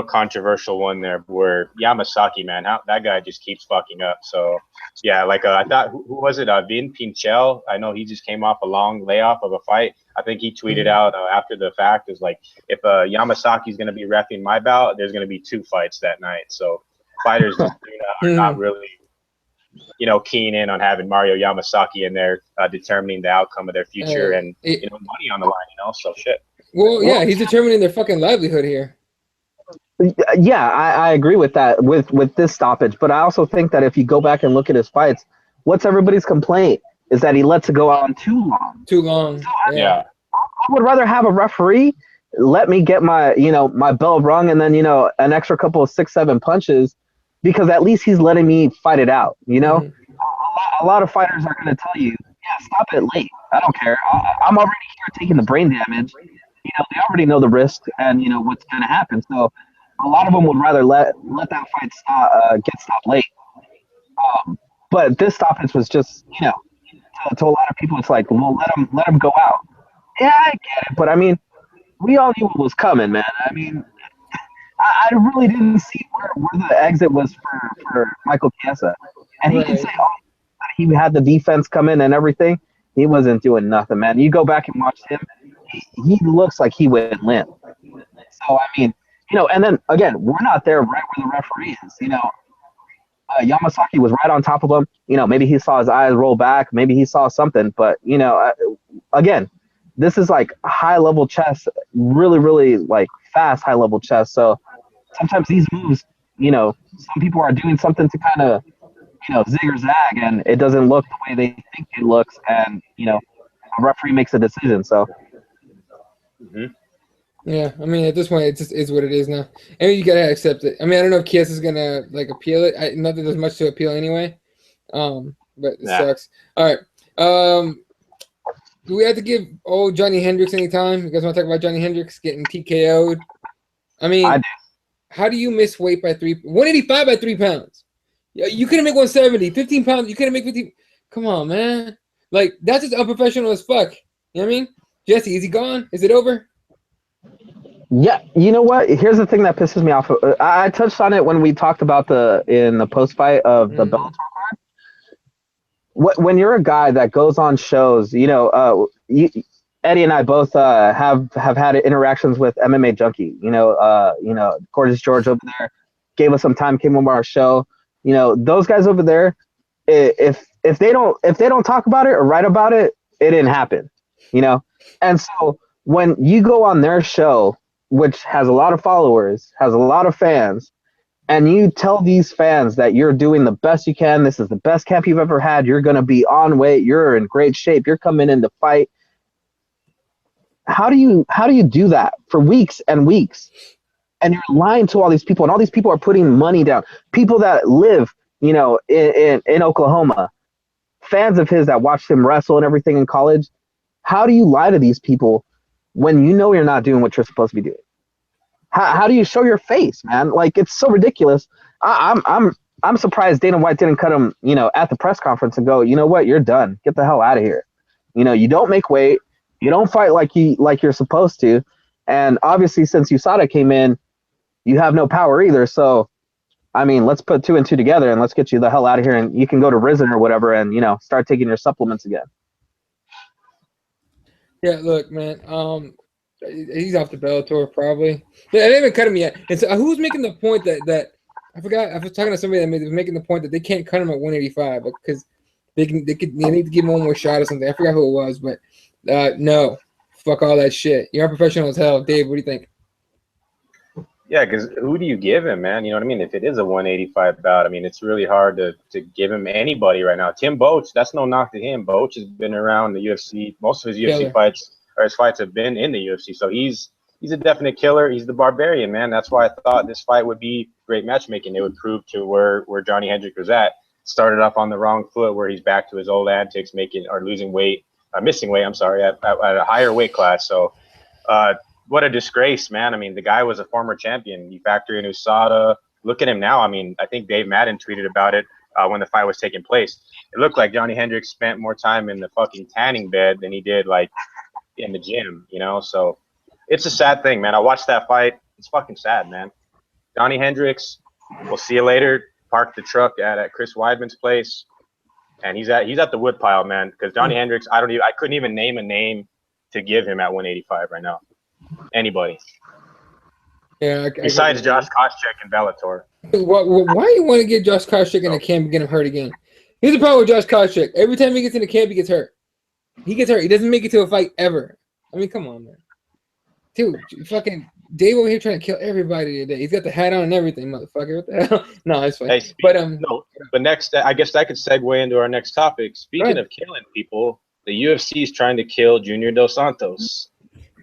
controversial one there, where Yamasaki, man, that guy just keeps fucking up. So yeah, like I thought, who was it? Vin Pinchel. I know he just came off a long layoff of a fight. I think he tweeted out after the fact is like, if Yamasaki's going to be reffing my bout, there's going to be 2 fights that night. So fighters just are not really keen in on having Mario Yamasaki in there determining the outcome of their future and money on the line, so shit. Well, yeah, he's determining their fucking livelihood here. Yeah, I agree with that with this stoppage, but I also think that if you go back and look at his fights, what's everybody's complaint is that he lets it go on too long. So, I would rather have a referee let me get my my bell rung and then an extra couple of 6-7 punches, because at least he's letting me fight it out. A lot of fighters are going to tell you, stop it late. I don't care. I'm already here taking the brain damage. They already know the risk and what's going to happen. So a lot of them would rather let that fight get stopped late. But this stoppage was just, to a lot of people, it's like, well, let him go out. Yeah, I get it, but I mean, we all knew what was coming, man. I mean, I really didn't see where the exit was for Michael Chiesa. And he could say, he had the defense come in and everything. He wasn't doing nothing, man. You go back and watch him, he looks like he went limp. So, I mean, and then, again, we're not there right where the referee is. Yamasaki was right on top of him. Maybe he saw his eyes roll back. Maybe he saw something. But, again, this is like high-level chess, really, really, like, fast high-level chess. So sometimes these moves, some people are doing something to kind of, zig or zag, and it doesn't look the way they think it looks. And, a referee makes a decision. So. Mm-hmm. Yeah, I mean, at this point, it just is what it is now. And you gotta accept it. I mean, I don't know if Kiss is gonna like appeal it. Not that there's much to appeal anyway. But it sucks. All right. Do we have to give old Johnny Hendricks any time? You guys want to talk about Johnny Hendricks getting TKO'd? I mean, how do you miss weight by 185 by 3 pounds? You couldn't make 170, 15 pounds. You couldn't make 15. Come on, man. Like, that's just unprofessional as fuck. You know what I mean? Jesse, is he gone? Is it over? Yeah, you know what? Here's the thing that pisses me off. I touched on it when we talked about in the post fight of the Bellator. When you're a guy that goes on shows, you know, Eddie and I both have had interactions with MMA Junkie. You know, Gorgeous George over there gave us some time, came over our show. You know, those guys over there, if they don't talk about it or write about it, it didn't happen. You know, and so when you go on their show, which has a lot of followers, has a lot of fans, and you tell these fans that you're doing the best you can, this is the best camp you've ever had, you're going to be on weight, you're in great shape, you're coming in to fight. How do you do that for weeks and weeks? And you're lying to all these people, and all these people are putting money down. People that live, you know, in Oklahoma, fans of his that watched him wrestle and everything in college. How do you lie to these people when you know you're not doing what you're supposed to be doing? How do you show your face, man? Like, it's so ridiculous. I'm surprised Dana White didn't cut him, you know, at the press conference and go, you know what, you're done. Get the hell out of here. You know, you don't make weight, you don't fight like you're supposed to, and obviously since USADA came in, you have no power either. So, I mean, let's put 2 and 2 together and let's get you the hell out of here, and you can go to Risen or whatever, and you know, start taking your supplements again. Yeah, look, man. He's off the Bellator probably. Yeah, they haven't cut him yet. And so, who's making the point that I forgot? I was talking to somebody that was making the point that they can't cut him at 185 because they need to give him one more shot or something. I forgot who it was, but no, fuck all that shit. You're unprofessional as hell, Dave. What do you think? Yeah, because who do you give him, man? You know what I mean? If it is a 185 bout, I mean, it's really hard to give him anybody right now. Tim Boach, that's no knock to him. Boach has been around the UFC. Most of his UFC fights, or his fights, have been in the UFC. So he's a definite killer. He's the barbarian, man. That's why I thought this fight would be great matchmaking. It would prove to where Johnny Hendricks was at. Started off on the wrong foot, where he's back to his old antics, missing weight, at a higher weight class. So, what a disgrace, man. I mean, the guy was a former champion. You factor in USADA. Look at him now. I mean, I think Dave Madden tweeted about it when the fight was taking place. It looked like Johnny Hendricks spent more time in the fucking tanning bed than he did, like, in the gym, you know? So it's a sad thing, man. I watched that fight. It's fucking sad, man. Johnny Hendricks, we'll see you later. Parked the truck at Chris Weidman's place, and he's at the woodpile, man, because Johnny Hendricks, I couldn't even name a name to give him at 185 right now. Anybody. Yeah. Besides Josh Koscheck and Bellator. Why do you want to get Josh Koscheck in the camp and get him hurt again? Here's the problem with Josh Koscheck. Every time he gets in the camp, he gets hurt. He gets hurt. He doesn't make it to a fight ever. I mean, come on, man. Dude, fucking Dave over here trying to kill everybody today. He's got the hat on and everything, motherfucker. What the hell? No, it's fine. Hey, but next, I guess that could segue into our next topic. Speaking of killing people, the UFC is trying to kill Junior Dos Santos.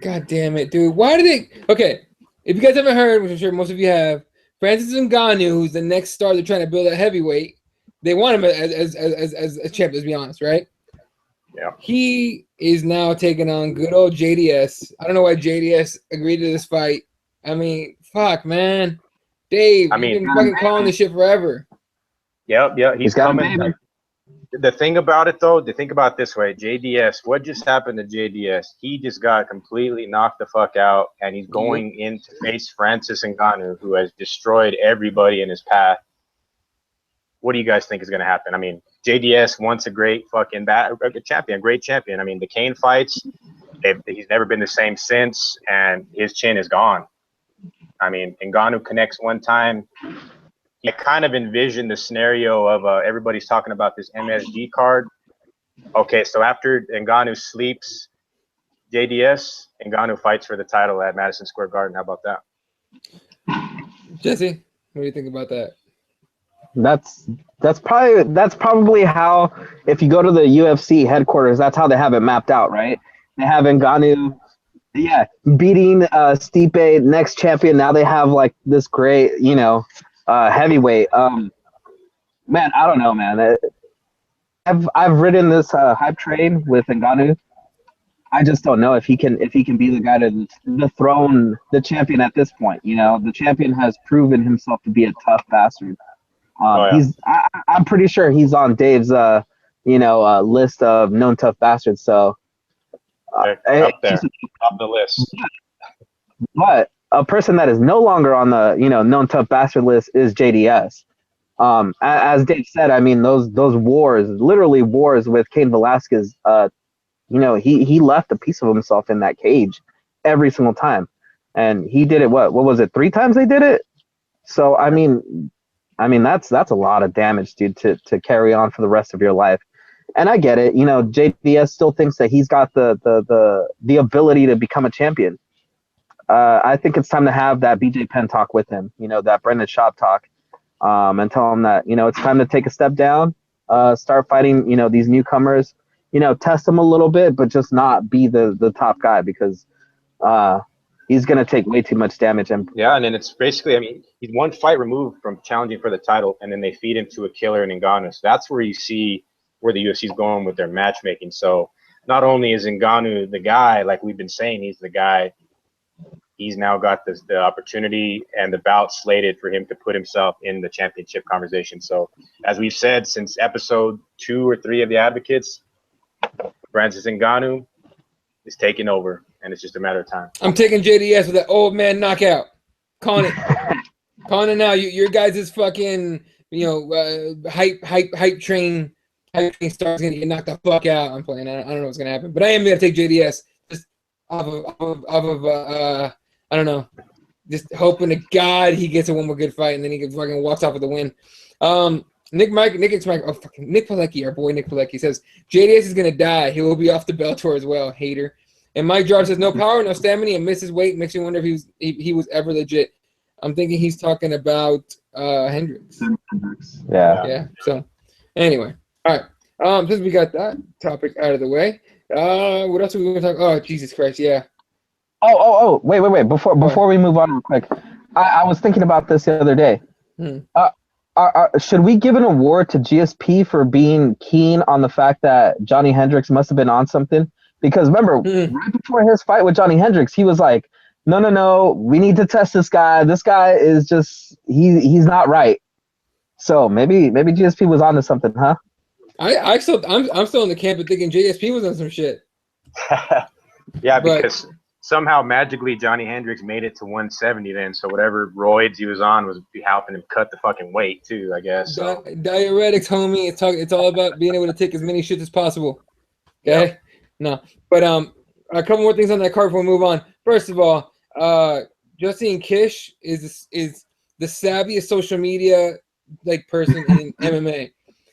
God damn it, dude. Why do they? Okay, if you guys haven't heard, which I'm sure most of you have, Francis Ngannou, who's the next star they're trying to build at heavyweight, they want him as a champ, let's be honest, right? Yeah. He is now taking on good old JDS. I don't know why JDS agreed to this fight. I mean, fuck, man. Dave, you've been fucking calling this shit forever. Yep, he's coming. The thing about it, though, to think about it this way, JDS, what just happened to JDS? He just got completely knocked the fuck out, and he's going in to face Francis Ngannou, who has destroyed everybody in his path. What do you guys think is going to happen? I mean, JDS once a great fucking champion, great champion. I mean, the Kane fights, he's never been the same since, and his chin is gone. I mean, Ngannou connects one time. I kind of envisioned the scenario of everybody's talking about this MSG card. Okay, so after Ngannou sleeps JDS, Ngannou fights for the title at Madison Square Garden. How about that? Jesse, what do you think about that? That's probably how, if you go to the UFC headquarters, that's how they have it mapped out, right? They have Ngannou, yeah, beating Stipe, next champion. Now they have like this great, heavyweight. Man, I don't know, man. I've ridden this hype train with Ngannou. I just don't know if he can be the guy to dethrone the champion at this point. The champion has proven himself to be a tough bastard. I'm pretty sure he's on Dave's list of known tough bastards. So up there, top the list. But a person that is no longer on the known tough bastard list is JDS. As Dave said, I mean those wars, literally wars with Cain Velasquez. He left a piece of himself in that cage every single time, and he did it. What was it? 3 times they did it. So I mean that's a lot of damage, dude, to carry on for the rest of your life. And I get it. JDS still thinks that he's got the ability to become a champion. I think it's time to have that BJ Penn talk with him. That Brendan Schaub talk, and tell him that it's time to take a step down, start fighting these newcomers. Test him a little bit, but just not be the top guy, because he's going to take way too much damage. And then it's basically, I mean, he's one fight removed from challenging for the title, and then they feed him to a killer in Ngannou. So that's where you see where the UFC is going with their matchmaking. So not only is Ngannou the guy, like we've been saying, he's the guy, he's now got the opportunity and the bout slated for him to put himself in the championship conversation. So as we've said since episode 2 or 3 of the Advocates, Francis Ngannou is taking over, and it's just a matter of time. I'm taking JDS with that old man knockout. Calling it now. Your guys is fucking hype train starts gonna get knocked the fuck out. I'm playing. I don't know what's gonna happen, but I am gonna take JDS just off of I don't know, just hoping to God he gets a one more good fight and then he can fucking walks off with the win. Nick Pilecki, our boy Nick Pilecki says JDS is gonna die. He will be off the Bellator as well. Hater. And Mike George says no power, no stamina, and misses weight. Makes me wonder if he was ever legit. I'm thinking he's talking about Hendricks. Yeah. So anyway, all right. Since we got that topic out of the way, what else are we going to talk? Oh, Jesus Christ! Yeah. Oh! Wait! Before we move on real quick, I was thinking about this the other day. Should we give an award to GSP for being keen on the fact that Johnny Hendricks must have been on something? Because remember, right before his fight with Johnny Hendricks, he was like, no, we need to test this guy. This guy is just, he's not right. So maybe GSP was onto something, huh? I'm still in the camp of thinking GSP was on some shit. Yeah, because somehow magically Johnny Hendricks made it to 170 then, so whatever roids he was on was helping him cut the fucking weight too, I guess. So. Diuretics, homie. It's all about being able to take as many shits as possible. Okay? Yep. No. But a couple more things on that card before we move on. First of all, Justine Kish is the savviest social media person in MMA.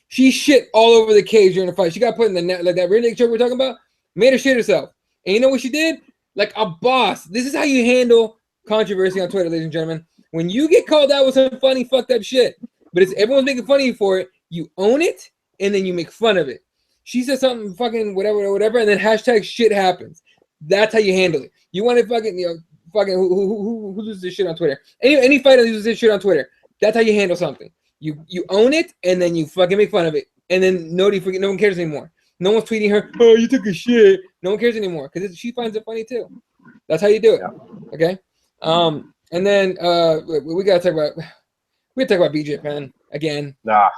She shit all over the cage during the fight. She got put in the net, like that redneck choke we're talking about, made her shit herself. And you know what she did? Like a boss. This is how you handle controversy on Twitter, ladies and gentlemen. When you get called out with some funny, fucked up shit, but everyone's making fun of you for it, you own it, and then you make fun of it. She says something fucking whatever, and then hashtag shit happens. That's how you handle it. You want to fucking, who loses this shit on Twitter? Any fighter loses this shit on Twitter. That's how you handle something. You own it, and then you fucking make fun of it, and then no one cares anymore. No one's tweeting her, oh, you took a shit. No one cares anymore because she finds it funny too. That's how you do it. Yeah. Okay. And then we gotta talk about BJ Penn again. Nah.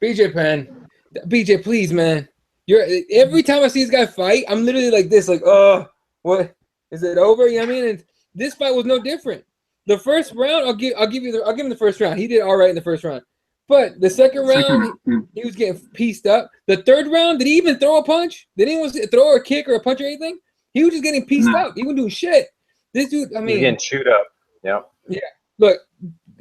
BJ Penn, BJ, please, man. Every time I see this guy fight, I'm literally like this, like, oh, what is it over? You know what I mean? And this fight was no different. The first round, I'll give him the first round. He did all right in the first round. But the second round, he was getting pieced up. The third round, did he even throw a punch? Did anyone throw a kick or a punch or anything? He was just getting pieced up. He wasn't doing shit. This dude, I mean, he's getting chewed up. Yep. Yeah. Look,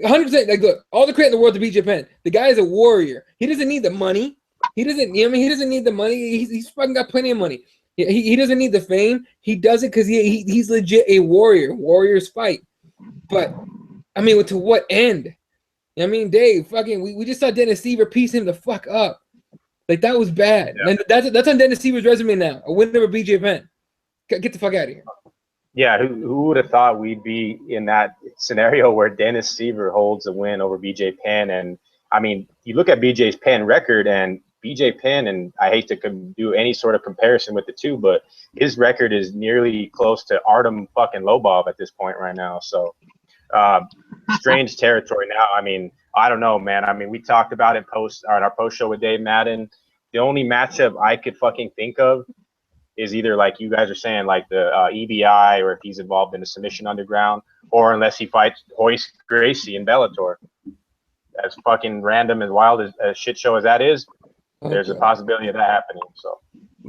100%. Like, look, all the credit in the world to BJ Penn. The guy is a warrior. He doesn't need the money. He doesn't. He doesn't need the money. He's fucking got plenty of money. He doesn't need the fame. He does it because he's legit a warrior. Warriors fight. But I mean, to what end? I mean, Dave, fucking, we just saw Dennis Seaver piece him the fuck up. Like, that was bad. Yeah. And that's on Dennis Seaver's resume now. A win over BJ Penn. Get the fuck out of here. Yeah, who would have thought we'd be in that scenario where Dennis Seaver holds a win over BJ Penn? And I mean, you look at BJ Penn record, and BJ Penn, and I hate to do any sort of comparison with the two, but his record is nearly close to Artem fucking Lobov at this point right now. So strange territory now. I mean, I don't know, man. I mean, we talked about it on our post show with Dave Madden. The only matchup I could fucking think of is either, like you guys are saying, like the EBI, or if he's involved in a submission underground, or unless he fights Royce Gracie in Bellator. As fucking random and wild as a shit show as that is, there's a possibility of that happening. So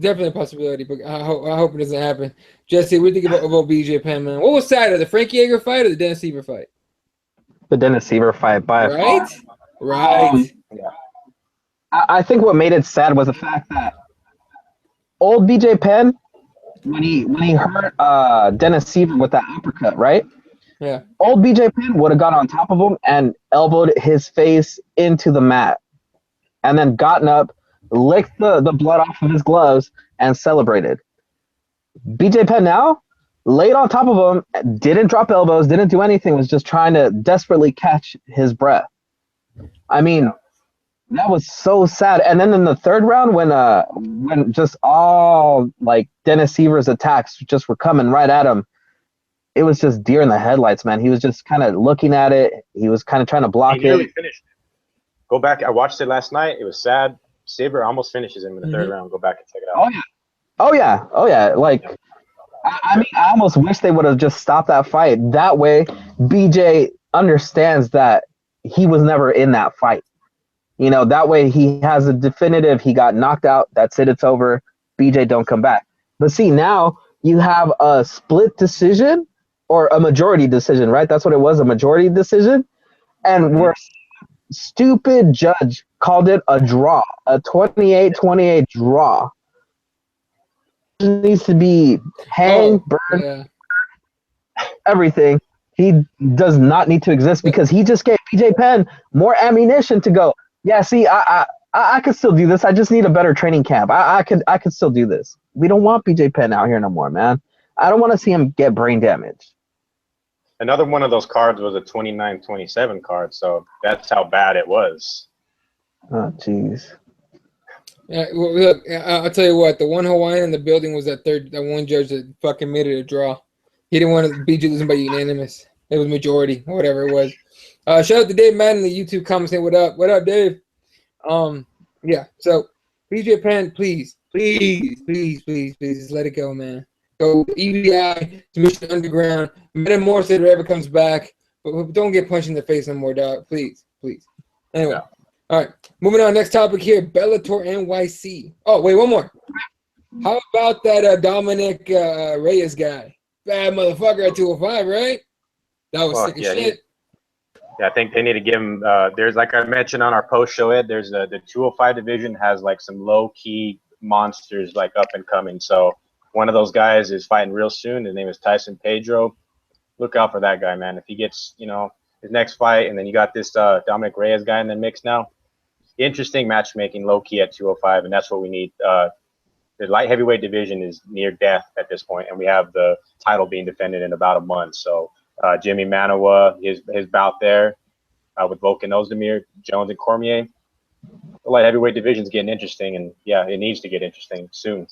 definitely a possibility, but I hope it doesn't happen. Jesse, what do you think about BJ Penn, man? What was sadder, the Frankie Edgar fight or the Dennis Seaver fight? The Dennis Seaver fight by right? far. Right. Yeah. I think what made it sad was the fact that old BJ Penn, when he hurt Dennis Seaver with that uppercut, right? Yeah. Old BJ Penn would have got on top of him and elbowed his face into the mat, and then gotten up, licked the blood off of his gloves, and celebrated. BJ Penn now laid on top of him, didn't drop elbows, didn't do anything, was just trying to desperately catch his breath. I mean, that was so sad. And then in the third round, when just all like Dennis Seaver's attacks just were coming right at him, it was just deer in the headlights, man. He was just kind of looking at it. He was kind of trying to block he nearly it. finished it. Go back. I watched it last night. It was sad. Saber almost finishes him in the third round. Go back and check it out. Oh yeah. Like, I mean, I almost wish they would have just stopped that fight. That way, BJ understands that he was never in that fight. You know, that way he has a definitive, he got knocked out, that's it, it's over. BJ don't come back. But see, now you have a split decision or a majority decision, right? That's what it was, a majority decision. And we're stupid judge called it a draw, a 28-28 draw. It needs to be hanged, burned, everything. He does not need to exist because he just gave BJ Penn more ammunition to go, yeah, see, I could still do this. I just need a better training camp. I could still do this. We don't want BJ Penn out here no more, man. I don't want to see him get brain damage. Another one of those cards was a 29-27 card, so that's how bad it was. Oh, jeez. Yeah, well, look, I'll tell you what. The one Hawaiian in the building was that one judge that fucking made it a draw. He didn't want to BJ losing by unanimous. It was majority or whatever it was. Shout out to Dave Madden in the YouTube comments saying, "What up? What up, Dave?" Yeah. So BJ Penn, please, just let it go, man. Go EBI, submission underground. Metamorph if it ever comes back, but don't get punched in the face no more, dog. Please. Anyway, yeah. All right. Moving on. Next topic here: Bellator NYC. Oh, wait, one more. How about that Dominic Reyes guy? Bad motherfucker at 205, right? That was sick as shit. I think they need to give him. There's, like I mentioned on our post show, there's the 205 division has like some low key monsters like up and coming. So one of those guys is fighting real soon. His name is Tyson Pedro. Look out for that guy, man. If he gets, his next fight, and then you got this Dominic Reyes guy in the mix now. Interesting matchmaking, low key at 205, and that's what we need. The light heavyweight division is near death at this point, and we have the title being defended in about a month. So Jimmy Manawa, his bout there with Volkan Ozdemir, Jones, and Cormier. The light heavyweight division is getting interesting, and yeah, it needs to get interesting soon.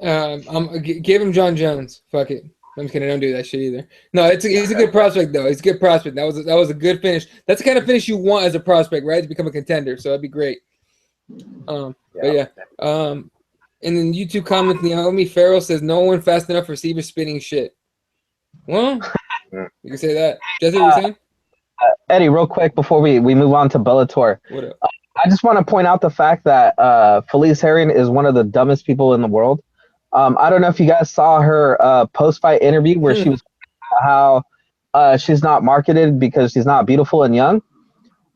Give him John Jones. Fuck it. I'm just kidding. Don't do that shit either. No, he's a good prospect though. He's a good prospect. That was a good finish. That's the kind of finish you want as a prospect, right? To become a contender. So that'd be great. But yeah. And then YouTube comments, Naomi Farrell says no one fast enough for Seaver spinning shit. Well, you can say that. Jesse, what you saying? Eddie, real quick before we move on to Bellator. What up? I just want to point out the fact that Felice Herring is one of the dumbest people in the world. I don't know if you guys saw her post-fight interview where she was how she's not marketed because she's not beautiful and young.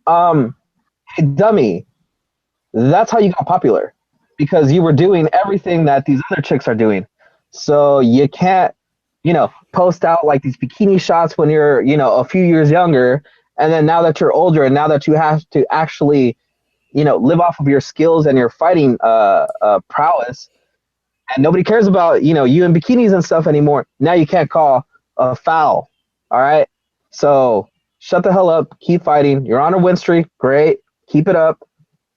Hey, dummy, that's how you got popular, because you were doing everything that these other chicks are doing. So you can't, post out like these bikini shots when you're, a few years younger And then now that you're older and now that you have to actually, live off of your skills and your fighting prowess, and nobody cares about, you in bikinis and stuff anymore. Now you can't call a foul. All right. So shut the hell up. Keep fighting. You're on a win streak. Great. Keep it up.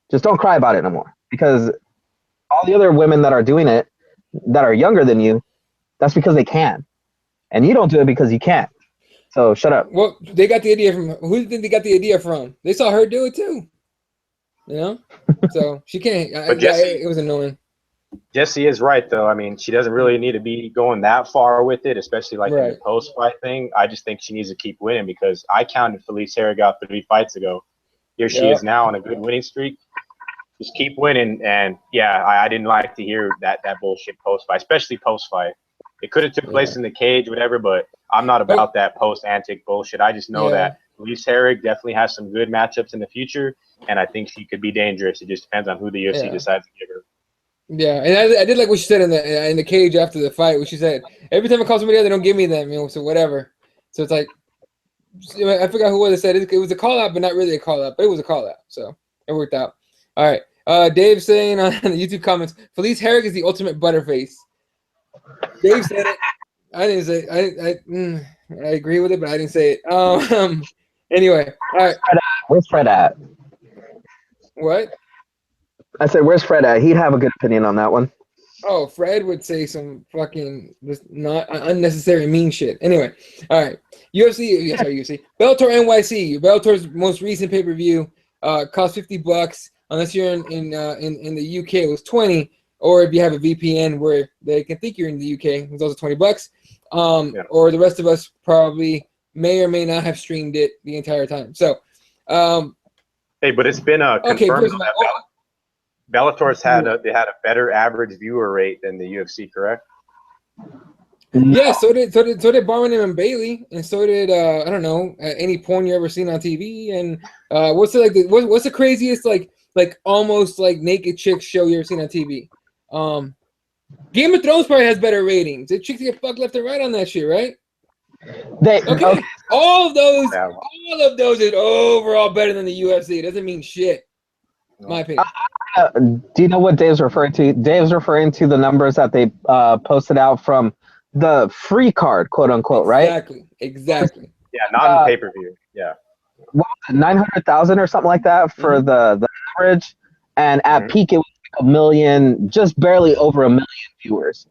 Just don't cry about it no more, because all the other women that are doing it that are younger than you, that's because they can. And you don't do it because you can't. So shut up. Well, they got the idea from, who do you think they got the idea from? They saw her do it too. So she can't. It was annoying. Jesse is right, though. I mean, she doesn't really need to be going that far with it, especially like in the post-fight thing. I just think she needs to keep winning, because I counted Felice Herrig out 3 fights ago. Here she is now on a good winning streak. Just keep winning. And, yeah, I didn't like to hear that bullshit post-fight, especially post-fight. It could have took place in the cage, whatever, but I'm not about that post-antic bullshit. I just know that Felice Herrig definitely has some good matchups in the future, and I think she could be dangerous. It just depends on who the UFC decides to give her. Yeah, and I did like what she said in the cage after the fight, what she said, every time I call somebody out, they don't give me them, so whatever. So it's like, I forgot who was it said. It was a call-out, but not really a call-out, but it was a call-out, so it worked out. All right, Dave saying on the YouTube comments, Felice Herrig is the ultimate butterface. Dave said it. I didn't say it. I agree with it, but I didn't say it. Anyway, all right. Where's Fred at? What? I said, where's Fred at? He'd have a good opinion on that one. Oh, Fred would say some fucking just not unnecessary mean shit. Anyway, all right. UFC. Bellator NYC. Bellator's most recent pay-per-view cost $50. Unless you're in the UK, it was 20. Or if you have a VPN where they can think you're in the UK, it's also $20. Or the rest of us probably may or may not have streamed it the entire time. So, hey, but it's been confirmed that Bellator's had a better average viewer rate than the UFC, correct? Yeah, so did Barman and Bailey, and so did I don't know, any porn you ever seen on TV, and what's the craziest like almost like naked chick show you ever seen on TV? Game of Thrones probably has better ratings. The chicks get fucked left and right on that shit, right? Okay. All of those is overall better than the UFC. It doesn't mean shit. My opinion. Do you know what Dave's referring to? Dave's referring to the numbers that they posted out from the free card, quote unquote, right? Exactly. Yeah, not in pay-per-view. Yeah. 900,000 or something like that for the average, and at peak it was like 1 million, just barely over 1 million viewers.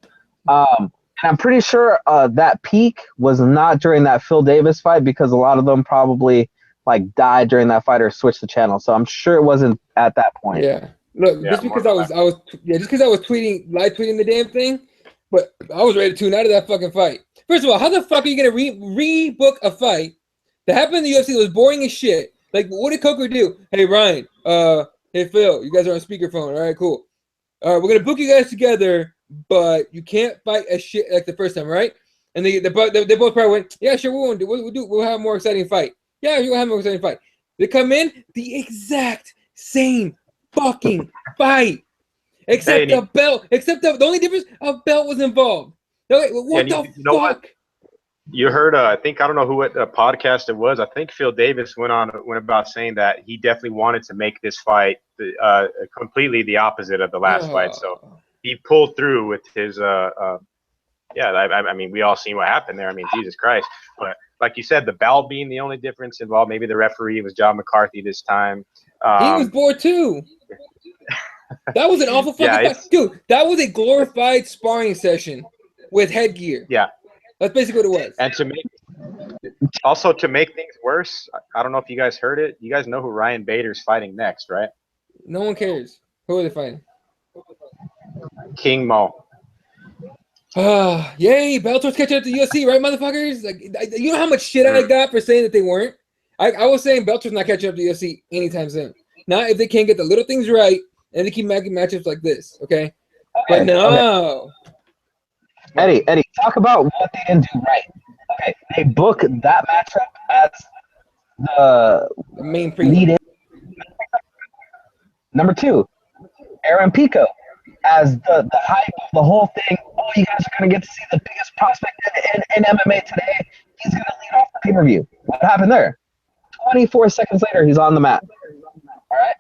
And I'm pretty sure that peak was not during that Phil Davis fight, because a lot of them probably like died during that fight or switched the channel. So I'm sure it wasn't at that point. Yeah. Look, just because I was live tweeting the damn thing, but I was ready to tune out of that fucking fight. First of all, how the fuck are you gonna rebook a fight that happened in the UFC that was boring as shit? Like, what did Coker do? Hey Ryan, hey Phil, you guys are on speakerphone. All right, cool. All right, we're gonna book you guys together, but you can't fight as shit like the first time, right? And they both probably went, yeah, sure, we'll have a more exciting fight. Yeah, you'll have a more exciting fight. They come in the exact same fucking fight, except the belt. Except the only difference, a belt was involved. What the fuck? What? You heard? I don't know what podcast it was. I think Phil Davis went about saying that he definitely wanted to make this fight completely the opposite of the last fight. So he pulled through with his. I mean, we all seen what happened there. I mean, Jesus Christ. But like you said, the belt being the only difference involved. Maybe the referee was John McCarthy this time. He was bored too. That was an awful fucking fight. Dude, that was a glorified sparring session with headgear. Yeah. That's basically what it was. And to make things worse, I don't know if you guys heard it. You guys know who Ryan Bader's fighting next, right? No one cares. Who are they fighting? King Mo. Yay, Bellator's catching up to UFC, right, motherfuckers? Like, you know how much shit I got for saying that they weren't? I was saying Bellator's not catching up to UFC anytime soon. Not if they can't get the little things right and they keep making matchups like this, okay? But no. Okay. Eddie, talk about what they didn't do right. Okay, they book that matchup as the main lead. Number 2, Aaron Pico as the hype of the whole thing. Oh, you guys are going to get to see the biggest prospect in MMA today. He's going to lead off the pay-per-view. What happened there? 24 seconds later, he's on the mat. All right.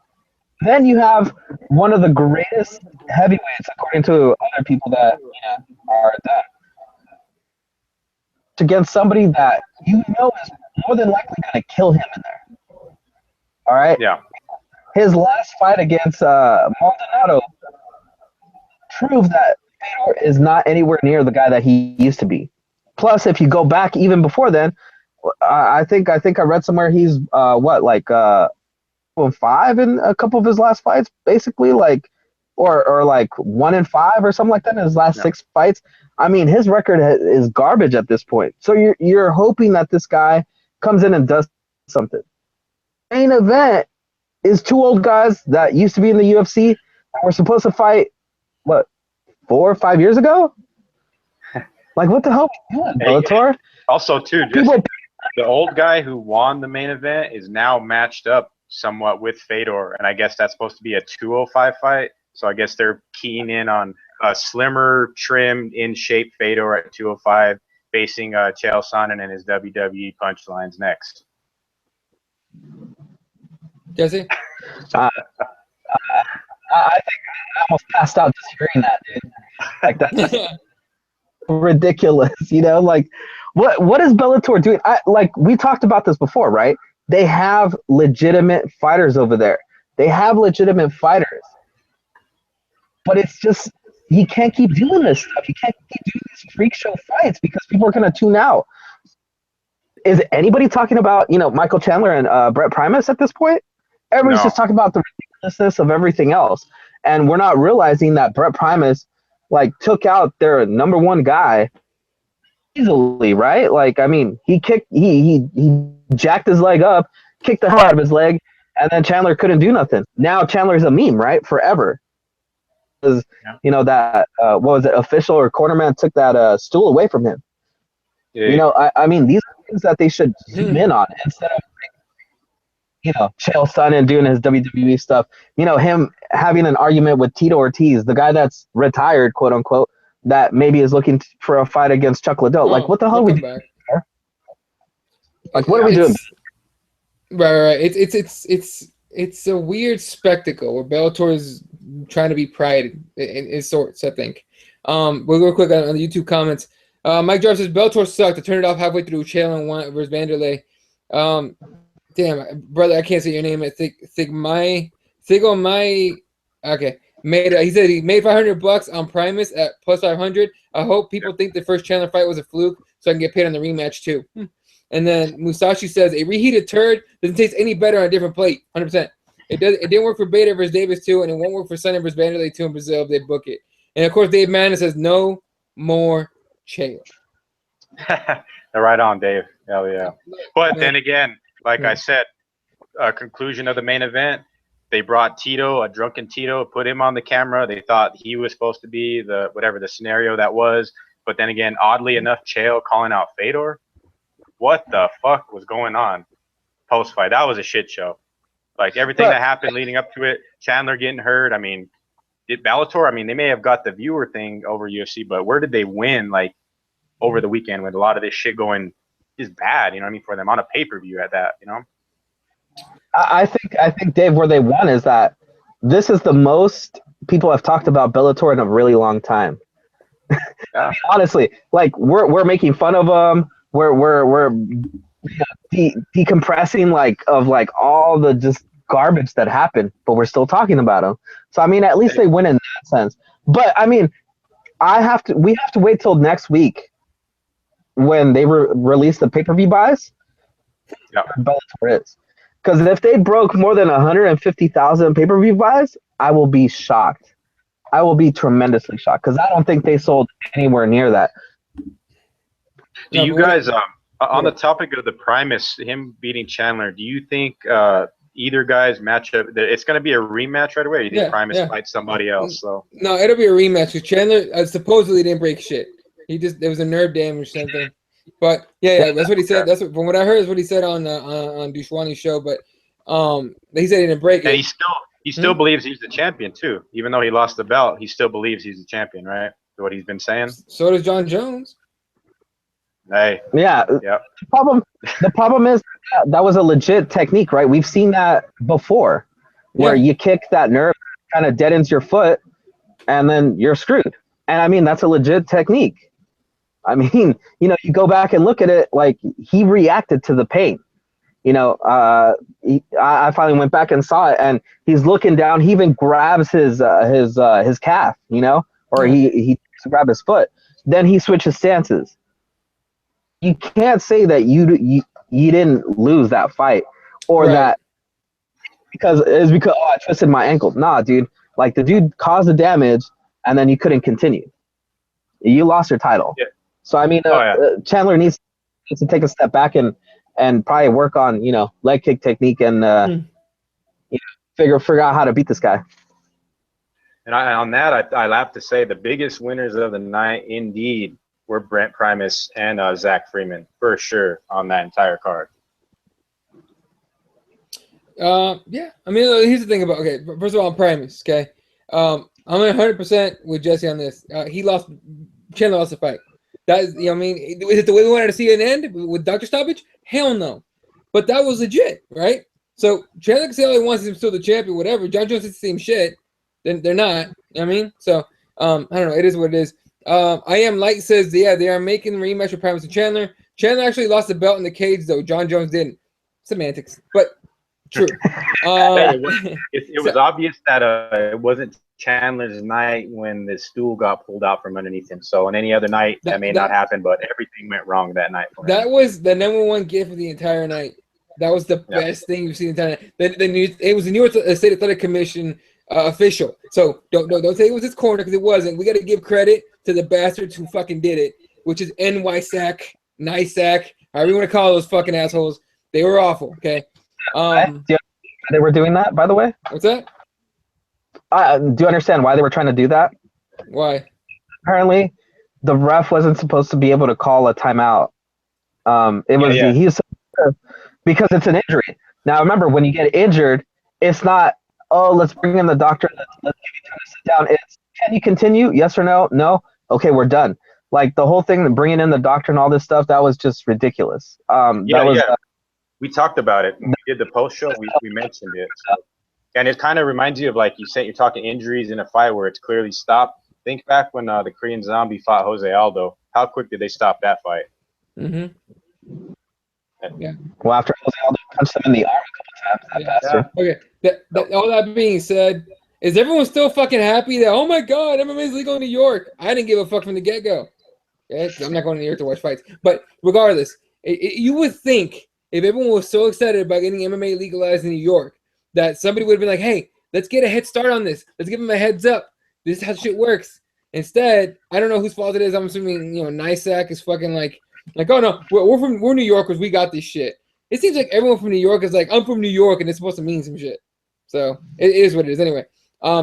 Then you have one of the greatest heavyweights, according to other people that are done, against somebody that is more than likely going to kill him in there. All right. Yeah. His last fight against Maldonado proved that Fedor is not anywhere near the guy that he used to be. Plus, if you go back even before then, I think I read somewhere he's 5 in a couple of his last fights, basically, like, or 1-5 or something like that in his last 6 fights. I mean, his record is garbage at this point. So you're hoping that this guy comes in and does something. Main event is 2 old guys that used to be in the UFC and were supposed to fight 4 or 5 years ago. Like, what the hell are you doing, Bellator? Also, too, the old guy who won the main event is now matched up somewhat with Fedor, and I guess that's supposed to be a 205 fight. So I guess they're keying in on a slimmer, trimmed, in-shape Fedor at 205, facing Chael Sonnen and his WWE punchlines next. Jesse? I think I almost passed out just hearing that, dude. Like, that's ridiculous, like, what is Bellator doing? We talked about this before, right? They have legitimate fighters over there. They have legitimate fighters. But it's just, you can't keep doing this stuff. You can't keep doing these freak show fights because people are going to tune out. Is anybody talking about, Michael Chandler and Brett Primus at this point? Everybody's just talking about the ridiculousness of everything else. And we're not realizing that Brett Primus, took out their number 1 guy easily, right? He jacked his leg up, kicked the hell out of his leg, and then Chandler couldn't do nothing. Now Chandler's a meme, right? Forever. Because, that, what was it, official or cornerman took that stool away from him. Yeah. I mean, these are things that they should zoom in on instead of, Chael Sonnen doing his WWE stuff. Him having an argument with Tito Ortiz, the guy that's retired, quote unquote, that maybe is looking for a fight against Chuck Liddell. What the hell are we doing? What are we doing? Right. It's a weird spectacle where Bellator is trying to be pride in sorts, I think. We'll go quick on the YouTube comments. Mike Jarvis says Bellator sucked. I turned it off halfway through. Chael and one versus Vanderlei. Damn, brother, I can't say your name. I think okay. He said he made $500 on Primus at plus 500. I hope people think the first Chandler fight was a fluke, so I can get paid on the rematch too. And then Musashi says a reheated turd doesn't taste any better on a different plate. 100%. It didn't work for Bader versus Davis too, and it won't work for Sonnen versus Vanderlei too in Brazil if they book it. And of course, Dave Mann says no more Chael. Right on, Dave. Hell yeah. But then again, like I said, conclusion of the main event, they brought Tito, a drunken Tito, put him on the camera. They thought he was supposed to be the scenario that was. But then again, oddly enough, Chael calling out Fedor. What the fuck was going on post-fight? That was a shit show. Everything that happened leading up to it, Chandler getting hurt. I mean, did Bellator, they may have got the viewer thing over UFC, but where did they win, over the weekend with a lot of this shit going is bad, for them on a pay-per-view at that, I think, Dave, where they won is that this is the most people have talked about Bellator in a really long time. Yeah. Honestly, we're making fun of them. We're decompressing of all the just garbage that happened, but we're still talking about them. So at least they win in that sense. But we have to wait till next week when they release the pay-per-view buys. Yeah, Bellator is. Because if they broke more than 150,000 pay-per-view buys, I will be shocked. I will be tremendously shocked because I don't think they sold anywhere near that. Do you guys, on the topic of the Primus, him beating Chandler, do you think either guy's matchup, it's going to be a rematch right away? Or do you think Primus fights somebody else? So no, it'll be a rematch because Chandler supposedly didn't break shit. There was a nerve damage or something. But yeah, that's what he said. That's from what I heard is what he said on Dushwani's show. But he said he didn't break it. And he still believes he's the champion too, even though he lost the belt. He still believes he's the champion, right? What he's been saying. So does John Jones. Hey. Yeah. Yep. The problem is that was a legit technique, right? We've seen that before, where you kick that nerve, kind of deadens your foot, and then you're screwed. And I mean, that's a legit technique. I mean, you know, you go back and look at it, like he reacted to the pain. You know, I finally went back and saw it, and he's looking down. He even grabs his calf, you know, or he grab his foot. Then he switches stances. You can't say that you didn't lose that fight, or that because I twisted my ankle. Nah, dude. Like the dude caused the damage, and then you couldn't continue. You lost your title. Yeah. So I mean, Chandler needs to take a step back and probably work on, you know, leg kick technique and you know, figure out how to beat this guy. And on that, I have to say the biggest winners of the night indeed were Brent Primus and Zach Freeman for sure on that entire card. Yeah, I mean, here's the thing about first of all, Primus. Okay, I'm 100% with Jesse on this. Chandler lost the fight. That is, you know what I mean? Is it the way we wanted to see it end with doctor stoppage? Hell no. But that was legit, right? So Chandler can say all he wants, he's still the champion, whatever. John Jones is the same shit. Then they're not. You know what I mean? So I don't know. It is what it is. I Am Light says, yeah, they are making the rematch with Primus and Chandler. Chandler actually lost the belt in the cage, though. John Jones didn't. Semantics, but true. It was obvious that it wasn't Chandler's night when the stool got pulled out from underneath him. So on any other night, that may not happen, but everything went wrong that night for him. That was the #1 gift of the entire night. That was the best thing you've seen the entire night. It was the New York State Athletic Commission official. So don't say it was his corner, because it wasn't. We got to give credit to the bastards who fucking did it, which is NYSAC, NYSAC, however you want to call those fucking assholes. They were awful. Okay. They were doing that, by the way. What's that? Do you understand why they were trying to do that? Why? Apparently, the ref wasn't supposed to be able to call a timeout. Because it's an injury. Now, remember, when you get injured, it's not, oh, let's bring in the doctor, let's give you time to sit down. It's, can you continue? Yes or no? No? Okay, we're done. Like, the whole thing, bringing in the doctor and all this stuff, that was just ridiculous. We talked about it. When we did the post-show, we mentioned it. So. And it kind of reminds you of, like you said, you're talking injuries in a fight where it's clearly stopped. Think back when the Korean Zombie fought Jose Aldo. How quick did they stop that fight? Mm-hmm. Yeah. Well, after Jose Aldo punched him in the arm a couple times. Okay. All that being said, is everyone still fucking happy that, oh my God, MMA is legal in New York? I didn't give a fuck from the get-go. Okay? I'm not going to New York to watch fights. But regardless, you would think if everyone was so excited about getting MMA legalized in New York, that somebody would have been like, hey, let's get a head start on this. Let's give them a heads up. This is how shit works. Instead, I don't know whose fault it is. I'm assuming, you know, NYSAC is fucking like, oh no, we're New Yorkers. We got this shit. It seems like everyone from New York is like, I'm from New York, and it's supposed to mean some shit. So it is what it is. Anyway,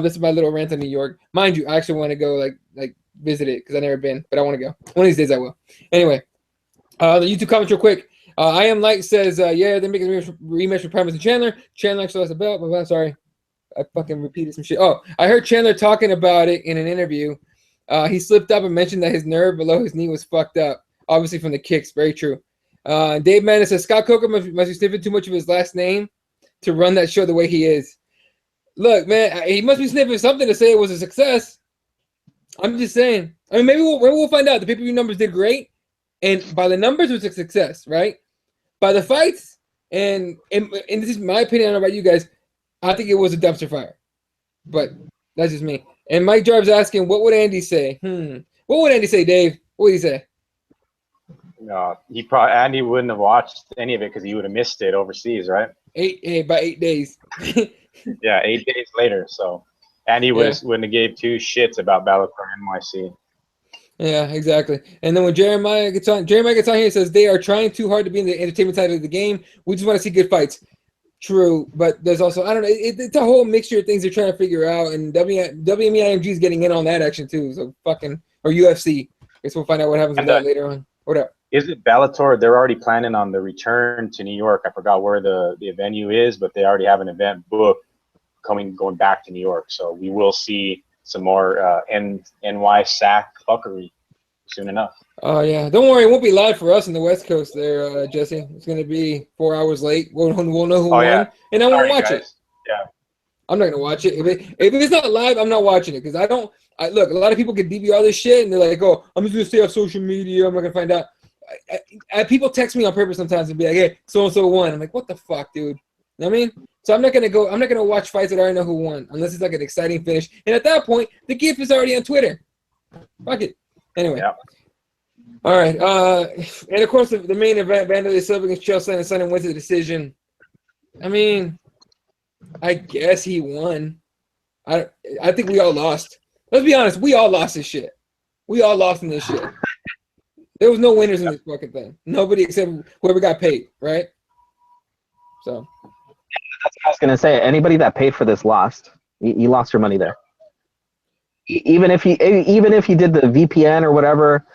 this is my little rant on New York. Mind you, I actually want to go like visit it because I've never been, but I want to go. One of these days I will. Anyway, the YouTube comments real quick. I Am Light says, yeah, they're making a rematch with Primus and Chandler. Chandler actually lost the belt, but I'm sorry. I fucking repeated some shit. Oh, I heard Chandler talking about it in an interview. He slipped up and mentioned that his nerve below his knee was fucked up, obviously from the kicks. Very true. Dave Manning says, Scott Coker must be sniffing too much of his last name to run that show the way he is. Look, man, he must be sniffing something to say it was a success. I'm just saying. I mean, maybe we'll find out. The pay-per-view numbers did great. And by the numbers, it was a success, right? By the fights, and this is my opinion, I don't know about you guys, I think it was a dumpster fire. But that's just me. And Mike Jarvis asking, what would Andy say? What would Andy say, Dave? What would he say? No, Andy wouldn't have watched any of it because he would have missed it overseas, right? By 8 days. Yeah, 8 days later. So Andy wouldn't have gave two shits about Bellator NYC. Yeah, exactly. And then when Jeremiah gets on here and says they are trying too hard to be in the entertainment side of the game. We just want to see good fights. True, but there's also, I don't know, it's a whole mixture of things they're trying to figure out, and WMEIMG is getting in on that action too. So or UFC. I guess we'll find out what happens with that later on. What up? Is it Bellator? They're already planning on the return to New York. I forgot where the venue is, but they already have an event booked going back to New York. So we will see some more NYSAC fuckery soon enough. Oh yeah, don't worry, it won't be live for us in the West Coast there, Jesse. It's gonna be 4 hours late. We'll know who won, and I won't watch it. Yeah, I'm not gonna watch it. If it's not live, I'm not watching it because I don't. Look, a lot of people can DVR this shit, and they're like, "Oh, I'm just gonna stay off social media. I'm not gonna find out." People text me on purpose sometimes and be like, "Hey, so and so won." I'm like, "What the fuck, dude?" You know what I mean? So I'm not gonna watch fights that I already know who won unless it's like an exciting finish. And at that point, the GIF is already on Twitter. Fuck it. Anyway. Yeah. All right. And of course, the main event, Vanderlei Silva against Chael Sonnen went to the decision. I mean, I guess he won. I think we all lost. Let's be honest. We all lost this shit. We all lost in this shit. There was no winners in this fucking thing. Nobody except whoever got paid, right? So. That's what I was gonna say. Anybody that paid for this lost. You lost your money there. Even if he did the VPN or whatever,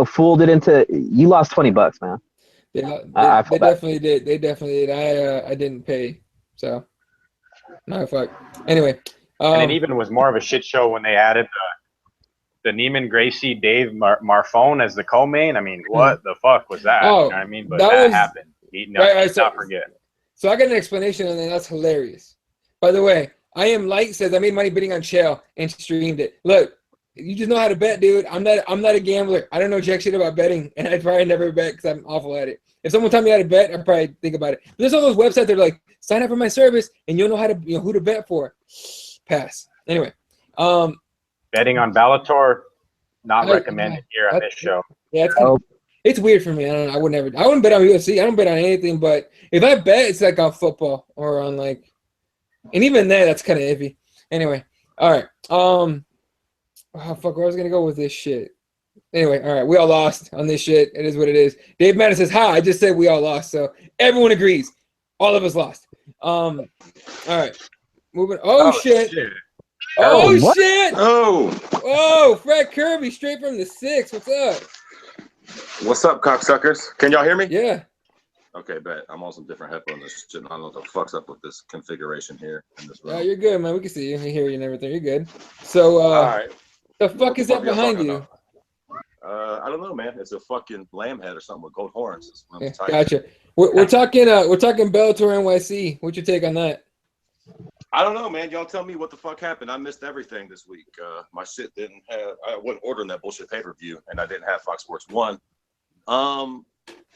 fooled it into, you lost $20, man. Yeah, they definitely did. They definitely did. I didn't pay, so no fuck. Anyway, and it even was more of a shit show when they added the Neiman Gracie Dave Marfone as the co-main. I mean, what the fuck was that? Oh, you know what I mean? But that happened. Not forget. So I got an explanation, and that's hilarious. By the way, I am light says I made money betting on Chael and streamed it. Look, you just know how to bet, dude. I'm not a gambler. I don't know jack shit about betting, and I'd probably never bet because I'm awful at it. If someone taught me how to bet, I'd probably think about it. But there's all those websites that are like, sign up for my service, and you'll know how to who to bet for. Pass. Anyway, betting on Bellator, not recommended here on this show. Yeah, it's weird for me. I don't know. I wouldn't bet on UFC. I don't bet on anything. But if I bet, it's like on football or on like. And even that's kind of iffy. Anyway, all right. Oh, fuck, where I was going to go with this shit. Anyway, all right. We all lost on this shit. It is what it is. Dave Madden says, "Ha, I just said we all lost." So everyone agrees. All of us lost. All right. Moving. Oh, shit. Oh, shit. Oh, Fred Kirby, straight from the 6. What's up? What's up, cocksuckers? Can y'all hear me? Yeah. Okay, bet. I'm on some different headphones. I don't know what the fuck's up with this configuration here in this room. Yeah, you're good, man. We can see you, we hear you, and everything. You're good. So, all right. The fuck is that behind you? I don't know, man. It's a fucking lamb head or something with gold horns. Yeah, gotcha. We're talking Bellator NYC. What's your take on that? I don't know, man. Y'all tell me what the fuck happened. I missed everything this week. My shit didn't have. I wasn't ordering that bullshit pay-per-view, and I didn't have Fox Sports 1. I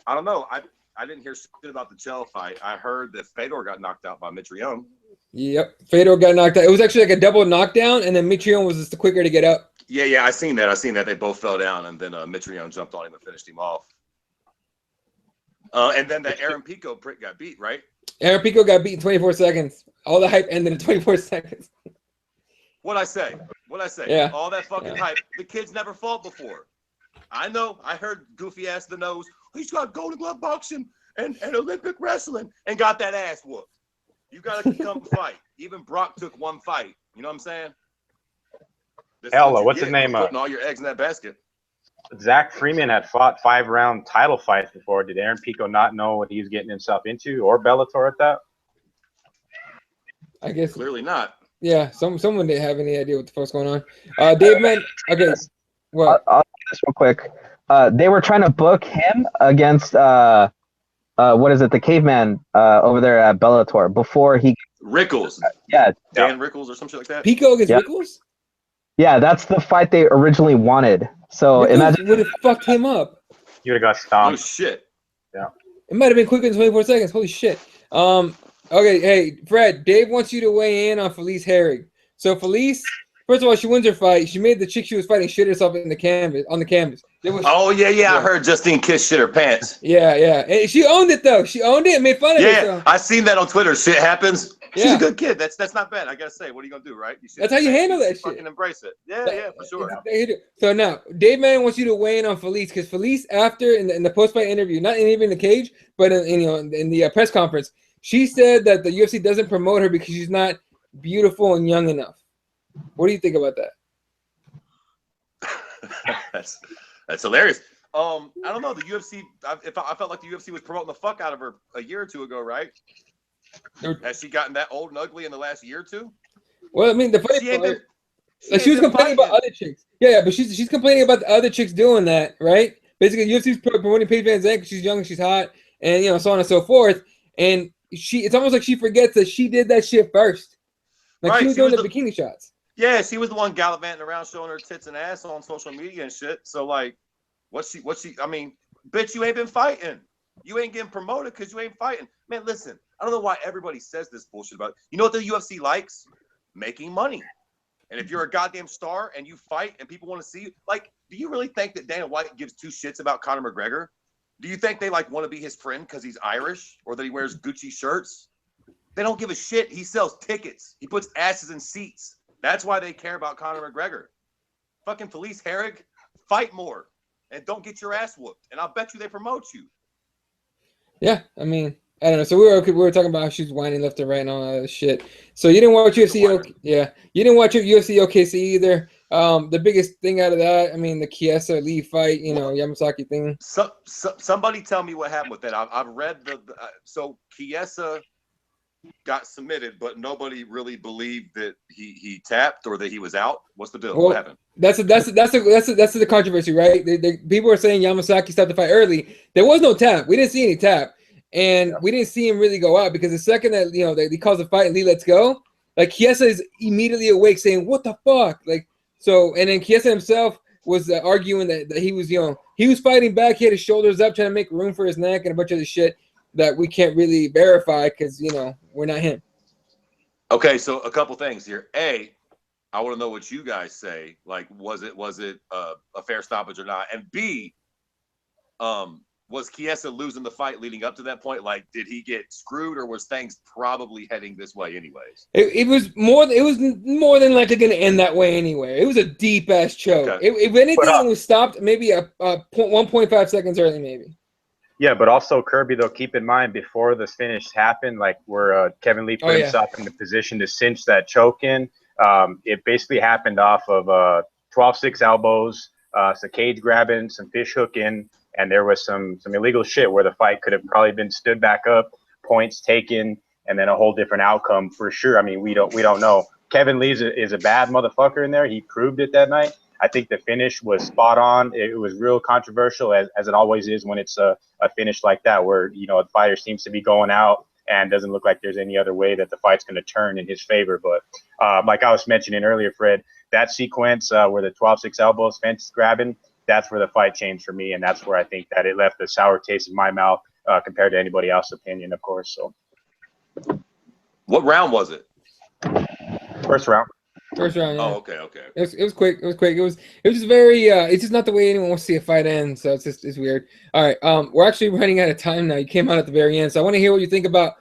don't know. I didn't hear shit about the Chael fight. I heard that Fedor got knocked out by Mitrione. Yep, Fedor got knocked out. It was actually like a double knockdown, and then Mitrione was just quicker to get up. Yeah, I seen that. They both fell down, and then Mitrione jumped on him and finished him off. And then the Aaron Pico prick got beat, right? Aaron Pico got beat in 24 seconds. All the hype ended in 24 seconds. What'd I say? Yeah. All that fucking hype. The kid's never fought before. I know. I heard goofy ass the nose. He's got Golden Glove boxing and Olympic wrestling and got that ass whooped. You got to come fight. Even Brock took one fight. You know what I'm saying? What's his name? Putting all your eggs in that basket. Zach Freeman had fought 5-round title fights before. Did Aaron Pico not know what he was getting himself into, or Bellator at that? I guess clearly not. Yeah, someone didn't have any idea what the fuck's going on. Dave, man. Okay, what? I'll do this real quick. They were trying to book him against what is it, the caveman over there at Bellator before he Rickles. Yeah, Dan Rickles or some shit like that. Pico against Rickles? Yeah, that's the fight they originally wanted. So Rickles imagine would have fucked him up. You would have got stomped. Oh shit. Yeah. It might have been quicker than 24 seconds. Holy shit. Okay, hey, Fred, Dave wants you to weigh in on Felice Herrig. So Felice, first of all, she wins her fight. She made the chick she was fighting shit herself on the canvas. I heard Justine Kiss shit her pants. Yeah. And she owned it though. She owned it and made fun of it. Yeah, I seen that on Twitter. Shit happens. She's Yeah. a good kid. That's not bad. I gotta say, what are you gonna do, right? That's how you handle that shit. Fucking embrace it. Yeah, for sure. So now, Dave Mann wants you to weigh in on Felice because Felice, after in the post-fight interview, not even in the cage, but in the press conference, she said that the UFC doesn't promote her because she's not beautiful and young enough. What do you think about that? That's hilarious. I don't know. The UFC. I felt like the UFC was promoting the fuck out of her a year or two ago, right? Has she gotten that old and ugly in the last year or two? Well, I mean, the funny part, Like she was complaining about other chicks. Yeah, but she's complaining about the other chicks doing that, right? Basically, UFC's promoting Paige Van Zandt because she's young and she's hot, and so on and so forth. And it's almost like she forgets that she did that shit first. Like she was doing the bikini shots. Yeah, she was the one gallivanting around showing her tits and ass on social media and shit. So like, what's she? I mean, bitch, you ain't been fighting. You ain't getting promoted because you ain't fighting. Man, listen, I don't know why everybody says this bullshit about it. You know what the UFC likes? Making money. And if you're a goddamn star and you fight and people want to see you, like, do you really think that Dana White gives two shits about Conor McGregor? Do you think they like want to be his friend because he's Irish or that he wears Gucci shirts? They don't give a shit. He sells tickets. He puts asses in seats. That's why they care about Conor McGregor. Fucking Felice Herrig, fight more and don't get your ass whooped. And I'll bet you they promote you. Yeah, I mean, I don't know. So we were talking about how she's whining left and right and all that shit. So you didn't watch UFC? You didn't watch UFC OKC either. The biggest thing out of that, I mean, the Chiesa Lee fight, Yamasaki thing. Somebody tell me what happened with that. I've read so Chiesa got submitted, but nobody really believed that he tapped or that he was out. What's the deal? Well, what happened? That's the controversy, right? People are saying Yamasaki stopped the fight early. There was no tap. We didn't see any tap, and we didn't see him really go out because the second that he calls the fight and Lee lets go, like Chiesa is immediately awake saying, "What the fuck?" Like so, and then Chiesa himself was arguing that he was fighting back. He had his shoulders up, trying to make room for his neck and a bunch of the shit that we can't really verify because we're not him. Okay, so a couple things here. A, I want to know what you guys say. Like, was it a fair stoppage or not? And B, was Chiesa losing the fight leading up to that point? Like, did he get screwed, or was things probably heading this way anyways? It was more than likely going to end that way anyway. It was a deep ass choke. Okay. If anything, it was stopped maybe 1.5 seconds early, maybe. Yeah, but also Kirby, though, keep in mind before this finish happened, like where Kevin Lee put himself in the position to cinch that choke in, it basically happened off of 12-6 elbows, some cage grabbing, some fish hooking, and there was some illegal shit where the fight could have probably been stood back up, points taken, and then a whole different outcome for sure. I mean, we don't know. Kevin Lee is a bad motherfucker in there. He proved it that night. I think the finish was spot on. It was real controversial, as it always is when it's a finish like that, where the fighter seems to be going out and doesn't look like there's any other way that the fight's going to turn in his favor. But like I was mentioning earlier, Fred, that sequence where the 12-6 elbows, fence grabbing, that's where the fight changed for me, and that's where I think that it left a sour taste in my mouth compared to anybody else's opinion, of course. So, what round was it? First round. First round. Yeah. Oh, okay. It was quick. It was just very. It's just not the way anyone wants to see a fight end. So it's weird. All right. We're actually running out of time now. You came out at the very end, so I want to hear what you think about.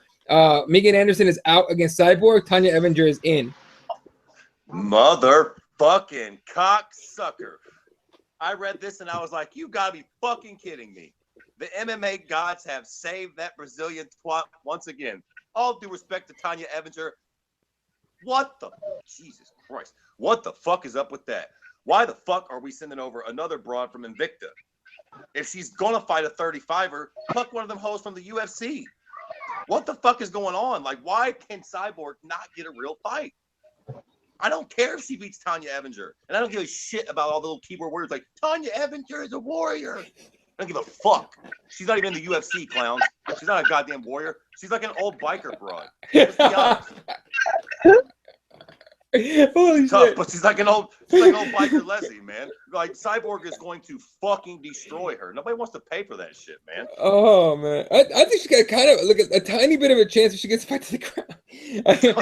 Megan Anderson is out against Cyborg. Tonya Evinger is in. Motherfucking cocksucker! I read this and I was like, you gotta be fucking kidding me. The MMA gods have saved that Brazilian twat once again. All due respect to Tonya Evinger. Jesus Christ. What the fuck is up with that? Why the fuck are we sending over another broad from Invicta? If she's gonna fight a 35er, fuck one of them hoes from the UFC. What the fuck is going on? Like, why can Cyborg not get a real fight? I don't care if she beats Tonya Evinger. And I don't give a shit about all the little keyboard words like, Tonya Evinger is a warrior. I don't give a fuck. She's not even in the UFC, clowns. She's not a goddamn warrior. She's like an old biker broad. Let's be honest. Holy shit. But she's like old biker Leslie, man. Like, Cyborg is going to fucking destroy her. Nobody wants to pay for that shit, man. Oh man, I think she got kind of look at a tiny bit of a chance if she gets back to the ground.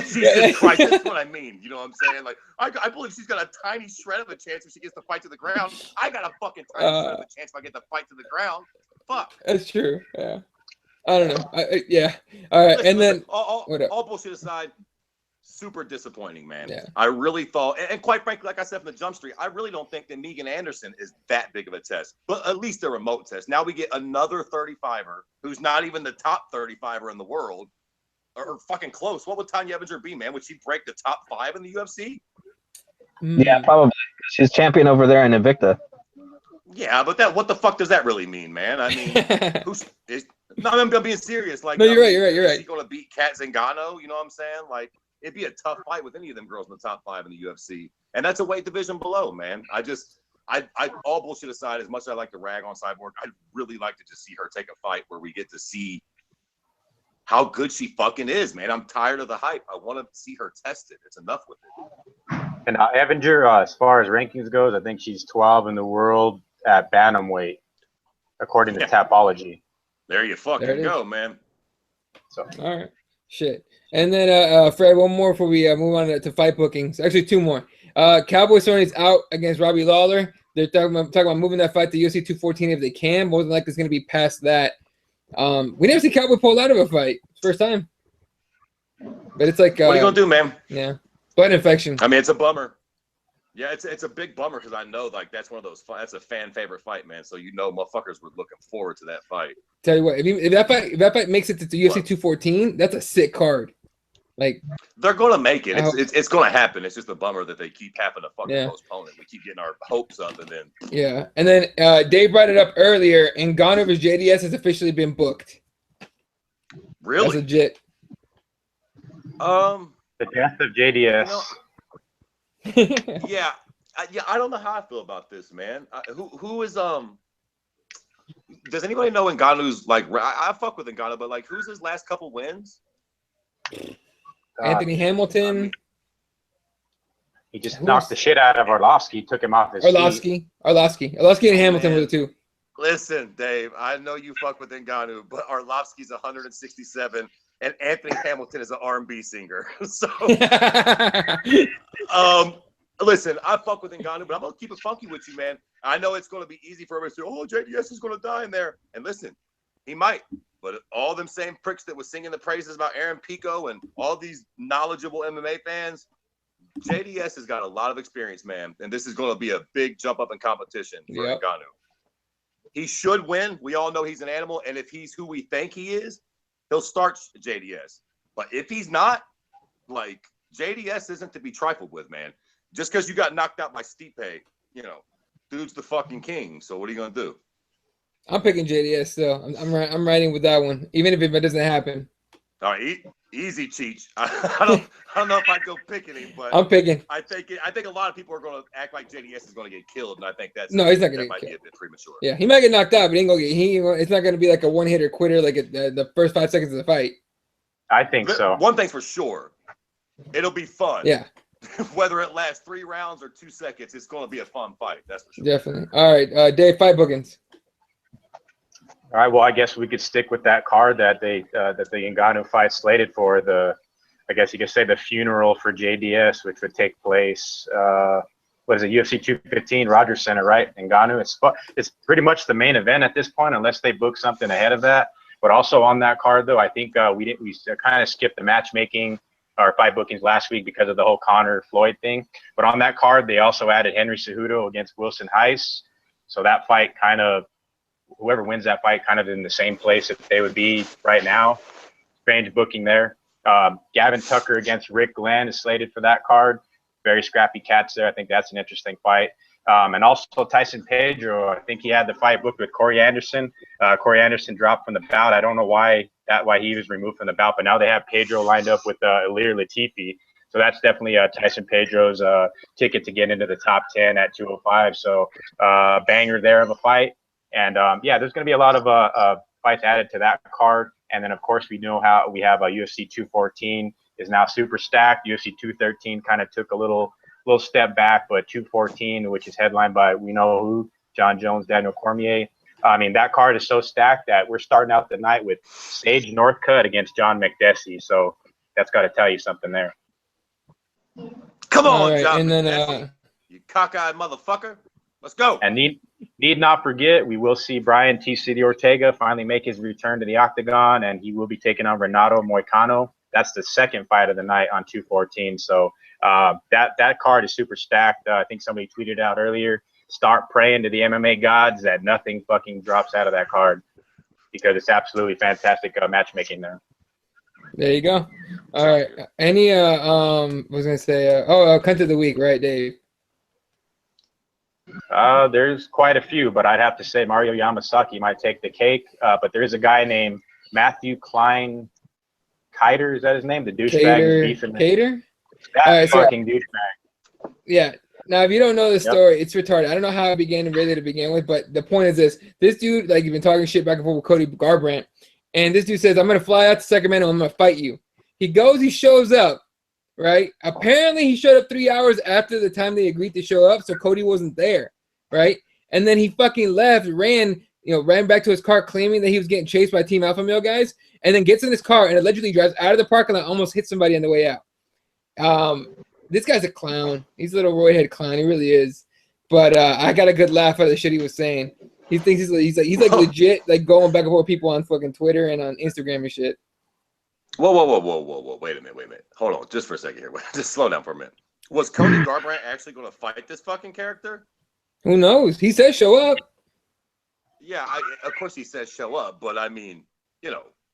Jesus Christ, that's what I mean. You know what I'm saying? Like, I believe she's got a tiny shred of a chance if she gets the fight to the ground. I got a fucking tiny shred of a chance if I get the fight to the ground. Fuck. That's true. Yeah. I don't know. Yeah. All right, and then all bullshit aside. Super disappointing, man. Yeah. I really thought, and quite frankly, like I said from the jump street, I really don't think that Megan Anderson is that big of a test, but at least a remote test. Now we get another 35er who's not even the top 35er in the world, or fucking close. What would Tonya Evinger be, man? Would she break the top 5 in the UFC? Yeah, probably. She's champion over there in Invicta. Yeah, but what the fuck does that really mean, man? I mean, I'm being serious. Like, no, you're right. Is she gonna beat Kat Zingano? You know what I'm saying? Like, it'd be a tough fight with any of them girls in the top 5 in the UFC. And that's a weight division below, man. I all bullshit aside, as much as I like to rag on Cyborg, I'd really like to just see her take a fight where we get to see how good she fucking is, man. I'm tired of the hype. I want to see her tested. It's enough with it. And Evinger, as far as rankings goes, I think she's 12 in the world at bantamweight, according to Tapology. There you fucking go, man. So. All right. Shit. And then, Fred, one more before we move on to fight bookings. Actually, 2 more. Cowboy Cerrone's out against Robbie Lawler. They're talking about moving that fight to UFC 214 if they can. More than likely, it's going to be past that. We never see Cowboy pull out of a fight. First time. But it's like... what are you going to do, man? Yeah. Blood infection. I mean, it's a bummer. Yeah, it's a big bummer because I know like that's one of those that's a fan favorite fight, man. So motherfuckers were looking forward to that fight. Tell you what, if that fight makes it to UFC 214, that's a sick card. Like they're gonna make it. It's gonna happen. It's just a bummer that they keep having to fucking postpone it. We keep getting our hopes up and then and then Dave brought it up earlier. Ngannou vs JDS has officially been booked. Really? That's legit. The death of JDS. Yeah, I don't know how I feel about this, man. Who is does anybody know Ngannou's like? I fuck with Ngannou, but like, who's his last couple wins? Anthony Hamilton. He just knocked the shit out of Arlovsky, took him off his feet. Arlovsky and Hamilton were the 2. Listen, Dave, I know you fuck with Ngannou, but Arlovsky's 167 and Anthony Hamilton is an R&B singer. So, listen, I fuck with Ngannou, but I'm going to keep it funky with you, man. I know it's going to be easy for everybody to say, oh, JDS is going to die in there. And listen, he might. But all them same pricks that was singing the praises about Aaron Pico and all these knowledgeable MMA fans, JDS has got a lot of experience, man. And this is going to be a big jump up in competition for Ngannou. He should win. We all know he's an animal. And if he's who we think he is, he'll start JDS. But if he's not, like, JDS isn't to be trifled with, man. Just because you got knocked out by Stipe, dude's the fucking king. So what are you going to do? I'm picking JDS still. I'm riding with that one, even if it doesn't happen. All right, easy, Cheech. I don't know if I'd go picking him, but I'm picking. I think a lot of people are going to act like JDS is going to get killed, and I think he's not going to get killed. Be a bit premature. Yeah, he might get knocked out, but he ain't gonna get. It's not going to be like a one-hitter quitter like the first 5 seconds of the fight. I think so. One thing's for sure, it'll be fun. Yeah. Whether it lasts 3 rounds or 2 seconds, it's going to be a fun fight. That's for sure. Definitely. All right, Dave, fight bookings. All right. Well, I guess we could stick with that card that the Ngannou fight slated for I guess you could say the funeral for JDS, which would take place. What is it? UFC 215, Rogers Center, right? Ngannou. It's pretty much the main event at this point, unless they book something ahead of that. But also on that card, though, I think we kind of skipped the matchmaking or fight bookings last week because of the whole Conor Floyd thing. But on that card, they also added Henry Cejudo against Wilson Heiss. So that fight whoever wins that fight kind of in the same place that they would be right now. Strange booking there. Gavin Tucker against Rick Glenn is slated for that card. Very scrappy cats there. I think that's an interesting fight. And also Tyson Pedro, I think he had the fight booked with Corey Anderson. Corey Anderson dropped from the bout. I don't know why he was removed from the bout, but now they have Pedro lined up with Ilir Latifi. So that's definitely Tyson Pedro's ticket to get into the top 10 at 205. So banger there of a fight. And there's going to be a lot of fights added to that card. And then, of course, we know how we have UFC 214 is now super stacked. UFC 213 kind of took a little step back, but 214, which is headlined by we know who, John Jones, Daniel Cormier. I mean, that card is so stacked that we're starting out the night with Sage Northcutt against John McDessie. So that's got to tell you something there. Come on, right, John and McDessie. Then, you cockeyed motherfucker. Let's go. And need not forget, we will see Brian T. City Ortega finally make his return to the octagon, and he will be taking on Renato Moicano. That's the second fight of the night on 214. So that card is super stacked. I think somebody tweeted out earlier, start praying to the MMA gods that nothing fucking drops out of that card because it's absolutely fantastic matchmaking there. There you go. All right. Any was gonna say cunt of the week, right, Dave? There's quite a few, but I'd have to say Mario Yamasaki might take the cake. But there is a guy named Matthew Klein Kiter, is that his name? The douchebag Cater. beefing. Cater. That All right, so- fucking douchebag. Yeah. Now, if you don't know the story, it's retarded. I don't know how it began really to begin with, but the point is this. This dude, like, you've been talking shit back and forth with Cody Garbrandt, and this dude says, I'm going to fly out to Sacramento. I'm going to fight you. He goes, he shows up, right? Apparently, he showed up 3 hours after the time they agreed to show up, so Cody wasn't there, right? And then he fucking left, ran back to his car claiming that he was getting chased by Team Alpha Male guys, and then gets in his car and allegedly drives out of the parking lot, almost hits somebody on the way out. This guy's a clown. He's a little roidhead clown. He really is. But I got a good laugh out of the shit he was saying. He thinks he's like legit, like going back and forth with people on fucking Twitter and on Instagram and shit. Whoa. Wait a minute. Hold on, just for a second here. Just slow down for a minute. Was Cody Garbrandt actually going to fight this fucking character? Who knows? He said show up. Yeah, of course he says show up, but I mean,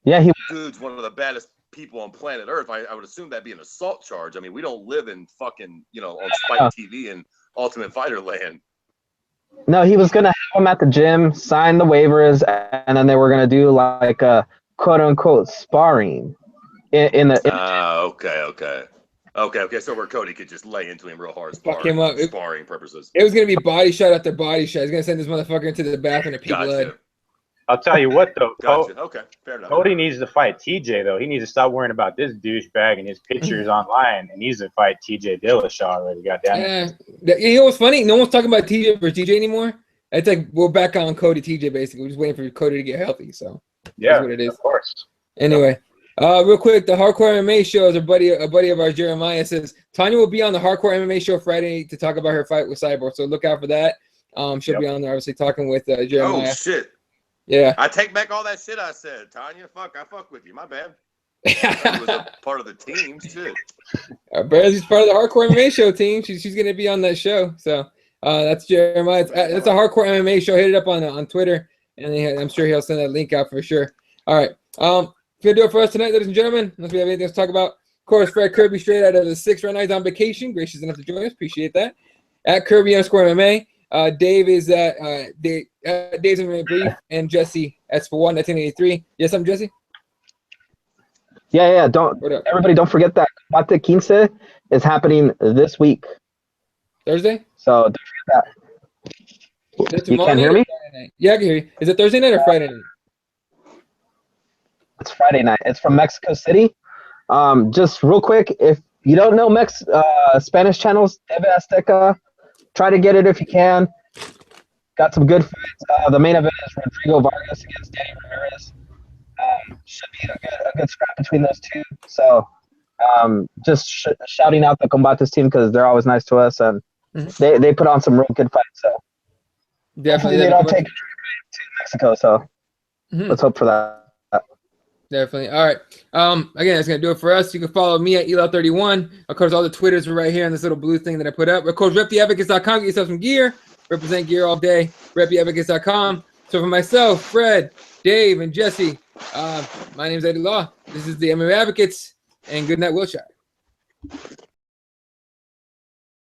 Yeah, dude's one of the baddest people on planet Earth. I would assume that'd be an assault charge. I mean, we don't live in fucking, on Spike TV and Ultimate Fighter land. No, he was gonna have him at the gym, sign the waivers, and then they were gonna do like a quote unquote sparring in the. Okay. So where Cody could just lay into him real hard, Fuck him up. sparring purposes. It was gonna be body shot after body shot. He's gonna send this motherfucker into the bathroom to pee blood. I'll tell you what, though. Gotcha. Okay, fair enough. Cody needs to fight TJ, though. He needs to stop worrying about this douchebag and his pictures online, and needs to fight TJ Dillashaw already. Goddamn. Yeah. You know what's funny? No one's talking about TJ versus TJ anymore. It's like we're back on Cody TJ basically. We're just waiting for Cody to get healthy. So yeah, what it is. Of course. Anyway, real quick, the Hardcore MMA show is a buddy of ours, Jeremiah, says Tonya will be on the Hardcore MMA show Friday to talk about her fight with Cyborg. So look out for that. She'll be on there, obviously talking with Jeremiah. Oh shit. Yeah. I take back all that shit I said, Tonya. I fuck with you. My bad. He was a part of the team. Shit. She's part of the Hardcore MMA show team. She's going to be on that show. So that's Jeremiah. It's a Hardcore MMA show. Hit it up on Twitter, and I'm sure he'll send that link out for sure. All right. Gonna do it for us tonight, ladies and gentlemen. Unless we have anything else to talk about. Of course, Fred Kirby straight out of the 6 right now. He's on vacation. Gracious enough to join us. Appreciate that. At Kirby_MMA. Dave is Dave's MMA Brief, and Jesse S41 1983. Yes, I'm Jesse. Yeah. Everybody don't forget that Combate 15 is happening this week. Thursday? So don't forget that. You can't hear me? Yeah, I can hear you. Is it Thursday night or Friday night? It's Friday night. It's from Mexico City. Just real quick, if you don't know Spanish channels, TV Azteca, try to get it if you can. Got some good fights. The main event is Rodrigo Vargas against Danny Ramirez. Should be a good scrap between those two. So just shouting out the Combates team because they're always nice to us, and they put on some real good fights. So definitely they don't take a trip to Mexico. So let's hope for that. Definitely. All right. Again, that's going to do it for us. You can follow me at Eli31. Of course, all the Twitters are right here on this little blue thing that I put up. Of course, reptheadvocates.com. Get yourself some gear. Represent gear all day. reptheadvocates.com. So for myself, Fred, Dave, and Jesse, my name is Eddie Law. This is the MMA Advocates, and good night, Wilshire.